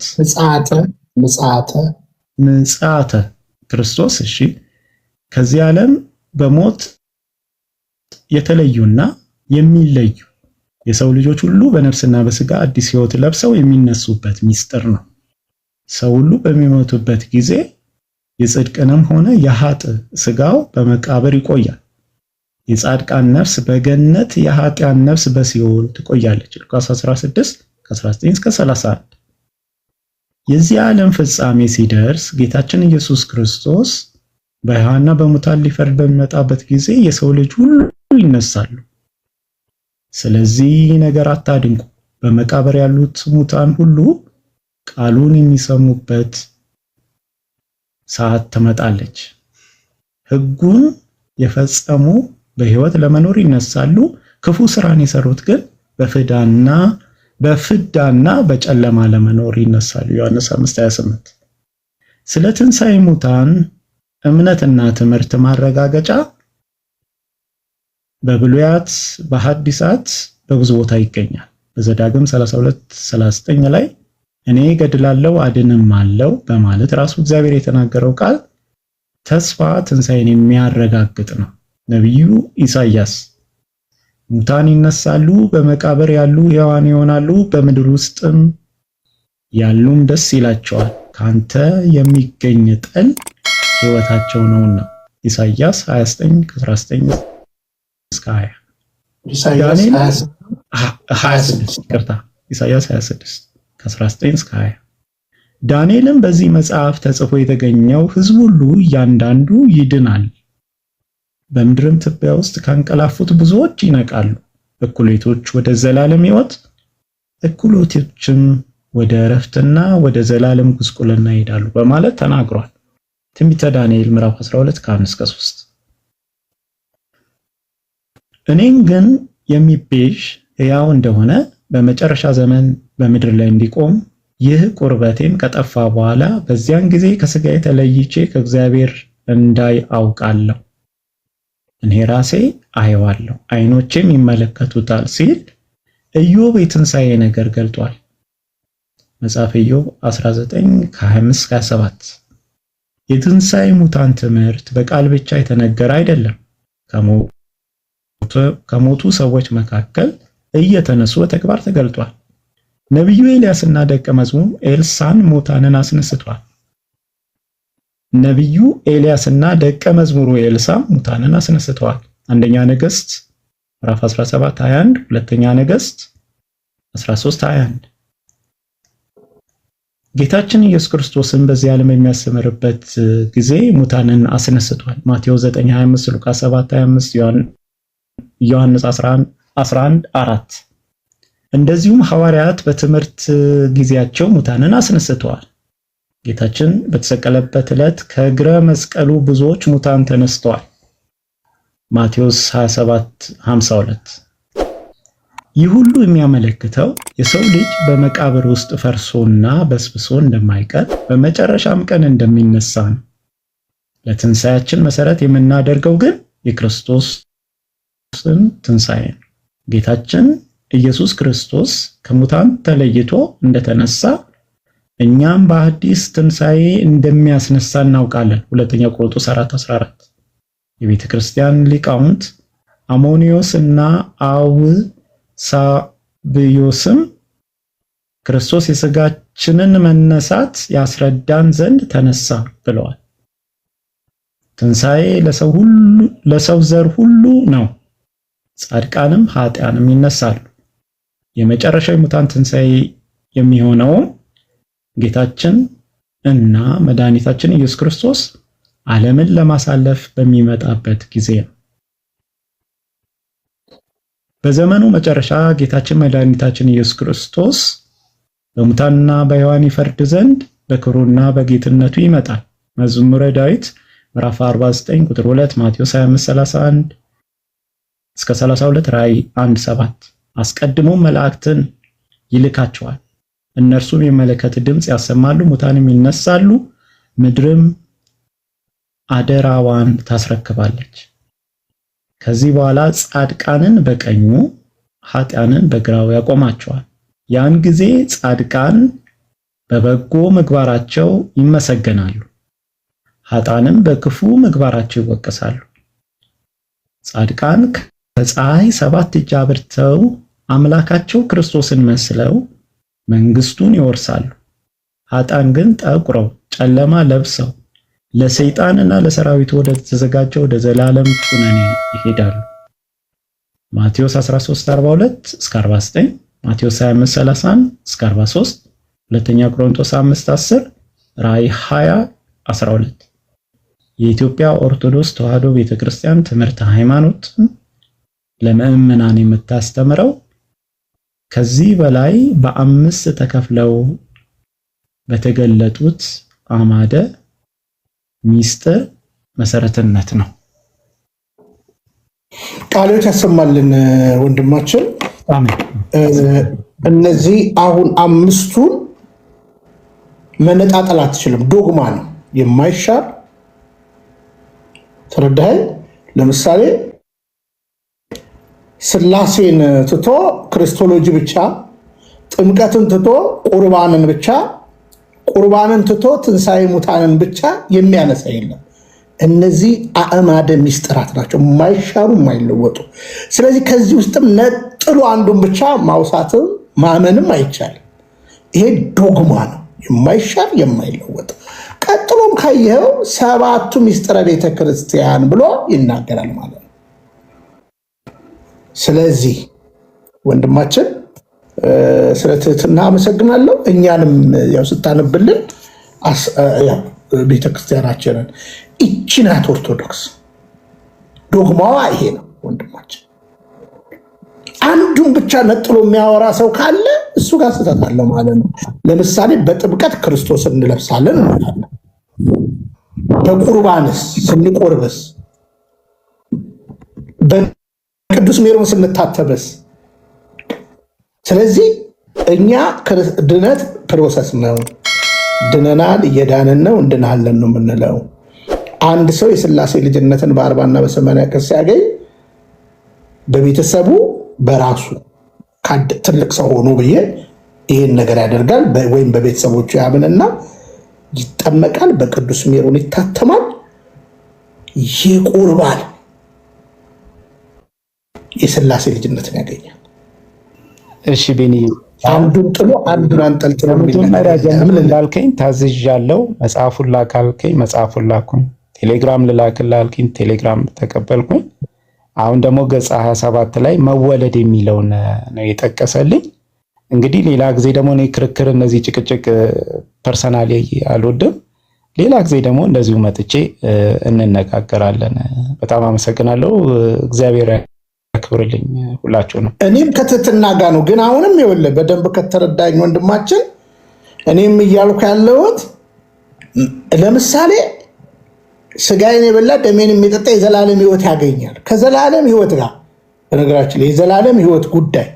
ምጽአተ ክርስቶስ ከዚህ ዓለም በሞት የተለዩና የሚለዩ የሰው ልጆች ሁሉ በነፍስና በስጋ አዲስ ሕይወት ለብሰው የሚነሱበት ምስጢር ነው። ሰው ሁሉ በሚሞቱበት ጊዜ የጽድቅንም ሆነ የኃጥእ ስጋው በመቃብር ይቆያል። የጻድቃን ነፍስ በገነት፣ የኃጥአን ነፍስ በሲኦል ትቆያለች። ሉቃስ 16:19-31። የዚህ ዓለም ፍጻሜ ሲደርስ ጌታችን ኢየሱስ ክርስቶስ በሕያዋንና በሙታን ሊፈርድ በሚመጣበት ጊዜ የሰው ልጅ ሁሉ ይነሳሉ። ስለዚህ ነገር አታድንቁ። በመቃብር ያሉት ሙታን ሁሉ ቃሉን የሚሰሙበት ሰዓት ትመጣለች። ሕጉን የፈጸሙ በሕይወት ለመኖር ይነሳሉ። ክፉ ስራን የሰሩት ግን በፍዳና በጨለማ ለመኖር ይነሳሉ። ዮሐንስ 5:28። ስለ ትንሣኤ ሙታን እምነትና ትምህርት ማረጋገጫ በብሉያት በሐዲሳት በብዙ ቦታ ይገኛል። በዘዳግም 32:39 ላይ እኔ ገድላለሁ አድንም አለው በማለት ራሱ እግዚአብሔር የተናገረው ቃል ተስፋ ትንሣኤን የሚያረጋግጥ ነው። ነቢዩ ኢሳይያስ ሙታን ይነሳሉ፣ በመቃብር ያሉ ሕያዋን ይሆናሉ፣ በምድር ውስጥም ያሉም ደስ ይላቸዋል፣ ካንተ የሚገኝ ጠል ሕይወታቸው ነውና። ኢሳይያስ 29:19-20 ኢሳይያስ 26:19-20 ዳንኤልም በዚህ መጽሐፍ ተጽፎ የተገኘው ሕዝብ ሁሉ እያንዳንዱ ይድናል፣ በምድርም ትቢያ ውስጥ ካንቀላፉት ብዙዎች ይነቃሉ፣ እኩሌቶች ወደ ዘላለም ሕይወት፣ እኩሌቶችም ወደ እረፍትና ወደ ዘላለም ጉስቁልና ይሄዳሉ በማለት ተናግሯል። ትንቢተ ዳንኤል ምዕራፍ 12:1-3። እኔን ግን የሚቤዥ ሕያው እንደሆነ በመጨረሻ ዘመን በምድር ላይ እንዲቆም ይህ ቁርበቴም ከጠፋ በኋላ በዚያን ጊዜ ከሥጋዬ ተለይቼ ከእግዚአብሔር እንዳይ አውቃለሁ። እኔ ራሴ አየዋለሁ፣ ዓይኖቼም ይመለከቱታል ሲል ኢዮብ የትንሣኤ ነገር ገልጧል። መጽሐፈ ኢዮብ 19:25-27። የትንሣኤ ሙታን ትምህርት በቃል ብቻ የተነገረ አይደለም። ከሞቱ ሰዎች መካከል እየተነሱ በተግባር ተገልጧል። ነቢዩ ኤልያስና ደቀ መዝሙር ኤልሳን ሙታንን አስነስቷል። ነቢዩ ኤልያስና ደቀ መዝሙሩ ኤልሳ ሙታንን አስነስተዋል። አንደኛ ነገሥት ምዕራፍ 17 21፣ ሁለተኛ ነገሥት 13 21። ጌታችን ኢየሱስ ክርስቶስን በዚህ ዓለም የሚያስተምርበት ጊዜ ሙታንን አስነስቷል። ማቴዎስ 9:25፣ ሉቃስ 7:25፣ ዮሐንስ 11:4። እንደዚሁም ሐዋርያት በትምህርት ጊዜያቸው ሙታንን አስነስተዋል። ጌታችን በተሰቀለበት ዕለት ከእግረ መስቀሉ ብዙዎች ሙታን ተነስተዋል። ማቴዎስ 27:52። ይህ ሁሉ የሚያመለክተው የሰው ልጅ በመቃብር ውስጥ ፈርሶና በስብሶ እንደማይቀር በመጨረሻም ቀን እንደሚነሳ ነው። ለትንሣኤያችን መሰረት የምናደርገው ግን የክርስቶስን ትንሣኤ ነው። ጌታችን ኢየሱስ ክርስቶስ ከሙታን ተለይቶ እንደተነሳ እኛም በአዲስ ትንሣኤ እንደሚያስነሳ እናውቃለን። ሁለተኛ ቆሮንቶስ 4:14። የቤተ ክርስቲያን ሊቃውንት አሞኒዮስ እና አውሳብዮስም ክርስቶስ የሥጋችንን መነሳት ያስረዳን ዘንድ ተነሳ ብለዋል። ትንሣኤ ለሰው ዘር ሁሉ ነው። ጻድቃንም ኃጢአንም ይነሳሉ። የመጨረሻው ሙታን ትንሣኤ የሚሆነው ጌታችን እና መድኃኒታችን ኢየሱስ ክርስቶስ ዓለምን ለማሳለፍ በሚመጣበት ጊዜ ነው። በዘመኑ መጨረሻ ጌታችን መድኃኒታችን ኢየሱስ ክርስቶስ በሙታንና በሕያዋን ይፈርድ ዘንድ በክብሩና በጌትነቱ ይመጣል። መዝሙረ ዳዊት ምዕራፍ 49 ቁጥር 2፣ ማቴዎስ 25:31 እስከ 32፣ ራእይ 1:7። አስቀድሞ መላእክትን ይልካቸዋል። እነርሱም የመለከት ድምፅ ያሰማሉ፣ ሙታንም ይነሳሉ፣ ምድርም አደራዋን ታስረክባለች። ከዚህ በኋላ ጻድቃንን በቀኙ ኃጢያንን በግራው ያቆማቸዋል። ያን ጊዜ ጻድቃን በበጎ ምግባራቸው ይመሰገናሉ፣ ኃጢያንም በክፉ ምግባራቸው ይወቀሳሉ። ጻድቃን ከፀሐይ 7 እጅ አብርተው አምላካቸው ክርስቶስን መስለው መንግስቱን ይወርሳሉ። ኃጥአን ግን ጠቁረው ጨለማ ለብሰው ለሰይጣንና ለሰራዊቱ ወደ ተዘጋጀው ወደ ዘላለም ኩነኔ ይሄዳሉ። ማቴዎስ 13:42 እስከ 49፣ ማቴዎስ 25:31 እስከ 43፣ ሁለተኛ ቆሮንቶስ 5:10፣ ራእይ 20:12። የኢትዮጵያ ኦርቶዶክስ ተዋሕዶ ቤተክርስቲያን ትምህርተ ሃይማኖት ለምእመናን የምታስተምረው ከዚህ በላይ በ5 ተከፍለው በተገለጡት አማደ ሚስጥር መሰረትነት ነው። ቃሎት ያሰማልን ወንድማችን። አሜን። እነዚህ አሁን 5ቱን መነጣጠል አትችልም። ዶግማ ነው የማይሻር ተረዳኸኝ? ለምሳሌ ስላሴን ትቶ ክርስቶሎጂ ብቻ፣ ጥምቀትን ትቶ ቁርባንን ብቻ፣ ቁርባንን ትቶ ትንሣኤ ሙታንን ብቻ የሚያነሳ የለም። እነዚህ አእማደ ሚስጥራት ናቸው፣ የማይሻሩ የማይለወጡ። ስለዚህ ከዚህ ውስጥም ነጥሎ አንዱን ብቻ ማውሳትም ማመንም አይቻልም። ይሄ ዶግማ ነው፣ የማይሻር የማይለወጥ። ቀጥሎም ካየኸው 7ቱ ሚስጥረ ቤተ ክርስቲያን ብሎ ይናገራል ማለት ነው። ስለዚህ ወንድማችን ስለ ትህትና አመሰግናለሁ። እኛንም ያው ስታነብልን ቤተክርስቲያናችንን ይቺ ናት ኦርቶዶክስ። ዶግማዋ ይሄ ነው ወንድማችን። አንዱን ብቻ ነጥሎ የሚያወራ ሰው ካለ እሱ ጋር ስህተት አለ ማለት ነው። ለምሳሌ በጥምቀት ክርስቶስን እንለብሳለን እንላለን። በቁርባንስ ስንቆርብስ፣ በቅዱስ ሜሮን ስንታተበስ። ስለዚህ እኛ ድነት ፕሮሰስ ነው። ድነናል፣ እየዳንን ነው፣ እንድናለን ነው የምንለው። አንድ ሰው የሥላሴ ልጅነትን በ40 እና በ80 ቀን ሲያገኝ በቤተሰቡ በራሱ ትልቅ ሰው ሆኖ ብዬ ይህን ነገር ያደርጋል። ወይም በቤተሰቦቹ ያምንና ይጠመቃል፣ በቅዱስ ሜሮን ይታተማል፣ ይቆርባል፣ የሥላሴ ልጅነትን ያገኛል። እሺ ቤኒ፣ አንዱን ጥሎ አንዱን አንጠልጥሎ መጀመሪያ ጀምሮ እንዳልከኝ ታዝዣለሁ። መጽሐፉን ላካልከኝ መጽሐፉን ላኩኝ። ቴሌግራም ልላክልኝ ቴሌግራም ተቀበልኩኝ። አሁን ደግሞ ገጽ 27 ላይ መወለድ የሚለውን ነው የጠቀሰልኝ። እንግዲህ ሌላ ጊዜ ደግሞ እኔ ክርክር እነዚህ ጭቅጭቅ ፐርሰናሊ አልወድም። ሌላ ጊዜ ደግሞ እንደዚሁ መጥቼ እንነጋገራለን። በጣም አመሰግናለሁ። እግዚአብሔር ያክብርልኝ ሁላችሁ ነው። እኔም ከትህትና ጋር ነው። ግን አሁንም ይኸውልህ በደንብ ከተረዳኝ ወንድማችን እኔም እያልኩ ያለሁት ለምሳሌ ስጋዬን የበላ ደሜን የሚጠጣ የዘላለም ሕይወት ያገኛል። ከዘላለም ሕይወት ጋር በነገራችን ላይ የዘላለም ሕይወት ጉዳይ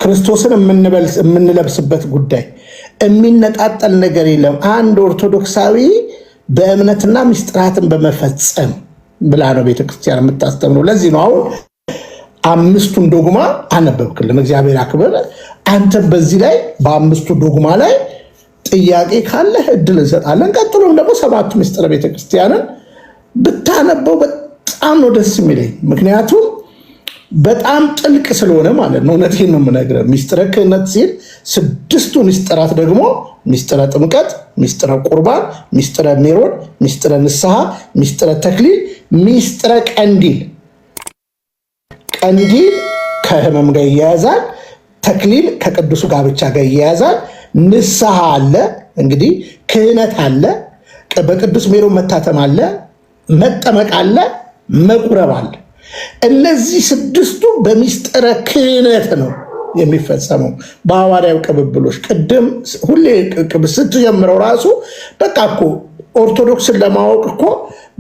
ክርስቶስን የምንለብስበት ጉዳይ የሚነጣጠል ነገር የለም። አንድ ኦርቶዶክሳዊ በእምነትና ምስጢራትን በመፈጸም ብላ ነው ቤተክርስቲያን የምታስተምረው። ለዚህ ነው አሁን 5ቱን ዶግማ አነበብክልን። እግዚአብሔር አክብር። አንተ በዚህ ላይ በ5ቱ ዶግማ ላይ ጥያቄ ካለ እድል እንሰጣለን። ቀጥሎም ደግሞ 7ቱ ምስጢረ ቤተክርስቲያንን ብታነበው በጣም ነው ደስ የሚለኝ። ምክንያቱም በጣም ጥልቅ ስለሆነ ማለት ነው። እውነቴን ነው የምነግርህ። ምስጢረ ክህነት ሲል 6ቱ ምስጢራት ደግሞ ምስጢረ ጥምቀት፣ ምስጢረ ቁርባን፣ ምስጢረ ሜሮን፣ ምስጢረ ንስሐ፣ ምስጢረ ተክሊል፣ ምስጢረ ቀንዲል። ቀንዲል ከህመም ጋር ይያያዛል። ተክሊል ከቅዱሱ ጋብቻ ጋር ይያያዛል። ንስሐ አለ፣ እንግዲህ ክህነት አለ፣ በቅዱስ ሜሮን መታተም አለ፣ መጠመቅ አለ፣ መቁረብ አለ። እነዚህ 6ቱ በሚስጥረ ክህነት ነው የሚፈጸመው በሐዋርያው ቅብብሎች። ቅድም ሁሌ ስትጀምረው ራሱ በቃ እኮ ኦርቶዶክስን ለማወቅ እኮ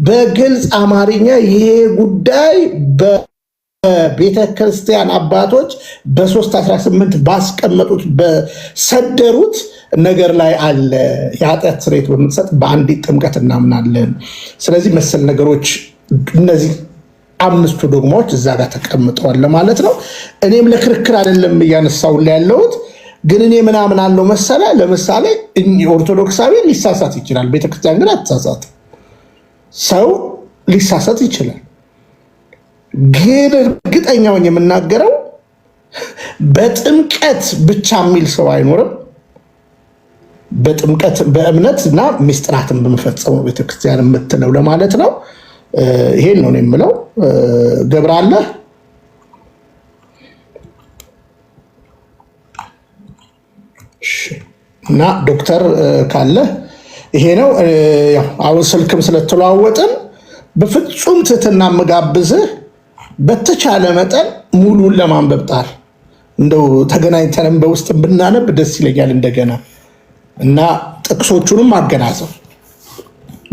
በግልጽ አማርኛ ይሄ ጉዳይ በቤተ ክርስቲያን አባቶች በ318 ባስቀመጡት በሰደሩት ነገር ላይ አለ። የኃጢአት ስርየት በምትሰጥ በአንዲት ጥምቀት እናምናለን። ስለዚህ መሰል ነገሮች እነዚህ 5ቱ ዶግማዎች እዛ ጋር ተቀምጠዋል ለማለት ነው። እኔም ለክርክር አይደለም እያነሳው ያለሁት። ግን እኔ ምናምን አለው መሰለ። ለምሳሌ ኦርቶዶክሳዊ ሊሳሳት ይችላል፣ ቤተክርስቲያን ግን አትሳሳትም። ሰው ሊሳሳት ይችላል። ግን እርግጠኛውን የምናገረው በጥምቀት ብቻ የሚል ሰው አይኖርም። በጥምቀት በእምነት እና ምስጢራትን በመፈጸሙ ቤተክርስቲያን የምትለው ለማለት ነው። ይሄን ነው የምለው። ገብራለህ እና ዶክተር ካለ ይሄ ነው። አሁን ስልክም ስለተለዋወጥን በፍጹም ትህትና መጋብዝህ በተቻለ መጠን ሙሉን ለማንበብ ጣር። እንደው ተገናኝተንም በውስጥ ብናነብ ደስ ይለኛል እንደገና እና ጥቅሶቹንም ማገናዘብ።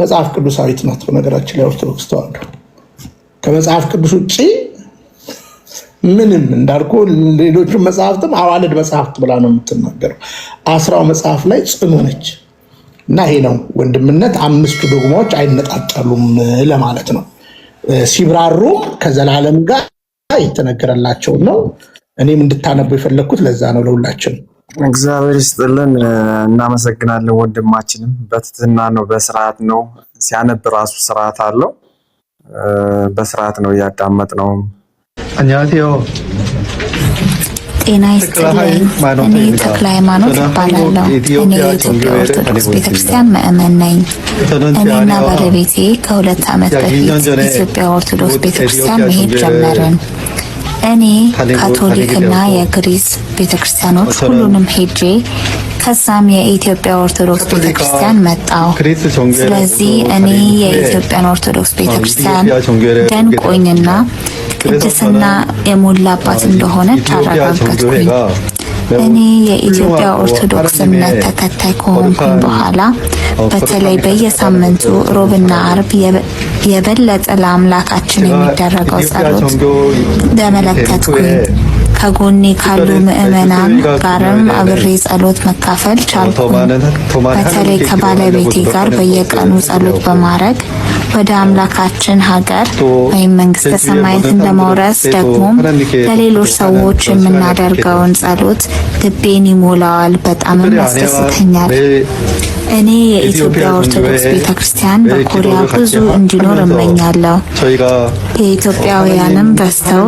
መጽሐፍ ቅዱሳዊት ናት በነገራችን ላይ ኦርቶዶክስ ተዋህዶ። ከመጽሐፍ ቅዱስ ውጭ ምንም እንዳልኩ ሌሎቹ መጽሐፍትም አዋልድ መጽሐፍት ብላ ነው የምትናገረው። 10 መጽሐፍ ላይ ጽኑ ነች እና ይሄ ነው ወንድምነት። 5ቱ ዶግማዎች አይነጣጠሉም ለማለት ነው። ሲብራሩም ከዘላለም ጋር የተነገረላቸው ነው። እኔም እንድታነቡ የፈለግኩት ለዛ ነው ለሁላችን። እግዚአብሔር ይስጥልን፣ እናመሰግናለን። ወንድማችንም በትህትና ነው፣ በስርዓት ነው ሲያነብ፣ ራሱ ስርዓት አለው። በስርዓት ነው እያዳመጥ ነው። 안녕하세요. ጤና ይስጥልኝ። እኔ ተክለ ሃይማኖት እባላለሁ። እኔ የኢትዮጵያ ኦርቶዶክስ ቤተክርስቲያን ምእመን ነኝ። እኔና ባለቤቴ ከ2 ዓመት በፊት ኢትዮጵያ ኦርቶዶክስ ቤተክርስቲያን መሄድ ጀመርን። እኔ ካቶሊክና የግሪክ ቤተክርስቲያኖች ሁሉንም ሄጄ ከዛም የኢትዮጵያ ኦርቶዶክስ ቤተክርስቲያን መጣው። ስለዚህ እኔ የኢትዮጵያን ኦርቶዶክስ ቤተክርስቲያን ደንቆኝና ቅድስና የሞላባት እንደሆነ አረጋገጥኩኝ። እኔ የኢትዮጵያ ኦርቶዶክስ እምነት ተከታይ ከሆንኩኝ በኋላ በተለይ በየሳምንቱ ሮብና አርብ የበለጠ ለአምላካችን የሚደረገው ጸሎት ተመለከትኩኝ። ከጎኔ ካሉ ምዕመናን ጋርም አብሬ ጸሎት መካፈል ቻልኩኝ። በተለይ ከባለቤቴ ጋር በየቀኑ ጸሎት በማድረግ ወደ አምላካችን ሀገር ወይም መንግስተ ሰማያትን ለመውረስ ደግሞም ለሌሎች ሰዎች የምናደርገውን ጸሎት ልቤን ይሞላዋል፣ በጣምም ያስደስተኛል። እኔ የኢትዮጵያ ኦርቶዶክስ ቤተክርስቲያን በኮሪያ ብዙ እንዲኖር እመኛለሁ። የኢትዮጵያውያንም በዝተው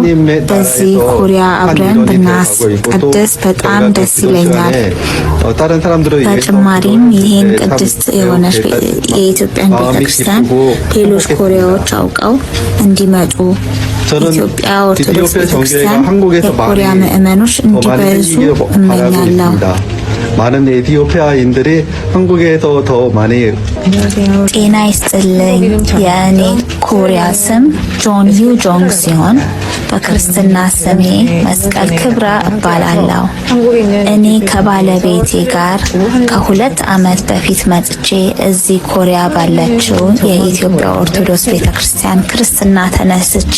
በዚህ ኮሪያ አብረን ብናስቀድስ በጣም ደስ ይለኛል። በተጨማሪም ይህን ቅድስት የሆነች የኢትዮጵያን ቤተክርስቲያን ሌሎች ኮሪያዎች አውቀው እንዲመጡ ኢትዮጵያ ኦርቶዶክስ ቤተክርስቲያን የኮሪያ ምዕመኖች እንዲበዙ እመኛለሁ። 많은 에티오피아인들이 한국에서 더 많이 ጤና ይስጥልኝ። የእኔ ኮሪያ ስም ጆን ዩ ጆንግ ሲሆን በክርስትና ስሜ መስቀል ክብራ እባላለሁ። እኔ ከባለቤቴ ጋር ከ2 ዓመት በፊት መጥቼ እዚህ ኮሪያ ባለችው የኢትዮጵያ ኦርቶዶክስ ቤተክርስቲያን ክርስትና ተነስቼ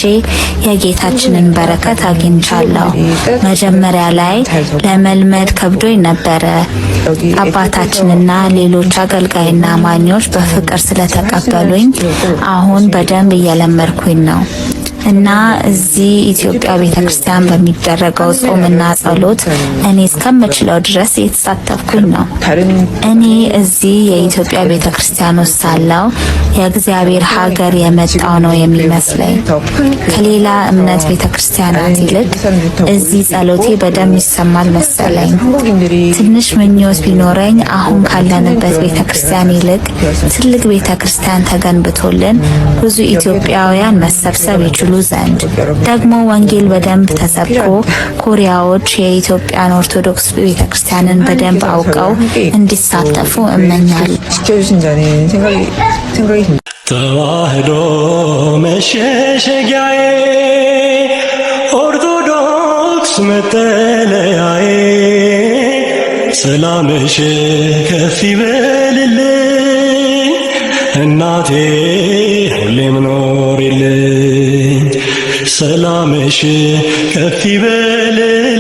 የጌታችንን በረከት አግኝቻለሁ። መጀመሪያ ላይ ለመልመድ ከብዶኝ ነበረ። አባታችንና ሌሎች አገልጋይና አማኞች በፍቅር ስለተቀበሉኝ አሁን በደንብ እየለመድኩኝ ነው። እና እዚህ ኢትዮጵያ ቤተክርስቲያን በሚደረገው ጾምና ጸሎት እኔ እስከምችለው ድረስ እየተሳተፍኩኝ ነው። እኔ እዚህ የኢትዮጵያ ቤተክርስቲያን ውስጥ ሳለሁ የእግዚአብሔር ሀገር የመጣው ነው የሚመስለኝ። ከሌላ እምነት ቤተክርስቲያናት ይልቅ እዚህ ጸሎቴ በደንብ ይሰማል መሰለኝ። ትንሽ ምኞት ቢኖረኝ አሁን ካለንበት ቤተክርስቲያን ይልቅ ትልቅ ቤተክርስቲያን ተገንብቶልን ብዙ ኢትዮጵያውያን መሰብሰብ ይችሉ ዘንድ ደግሞ ወንጌል በደንብ ተሰብኮ ኮሪያዎች የኢትዮጵያን ኦርቶዶክስ ቤተክርስቲያንን በደንብ አውቀው እንዲሳተፉ እመኛለሁ። ተዋህዶ መሸሸጊያዬ ኦርቶዶክስ መጠለያዬ ሰላምሽ ከፍ ይበልልኝ እናቴ ሁሌም ኖሪልኝ ሰላምሽ ከፍ ይበልልኝ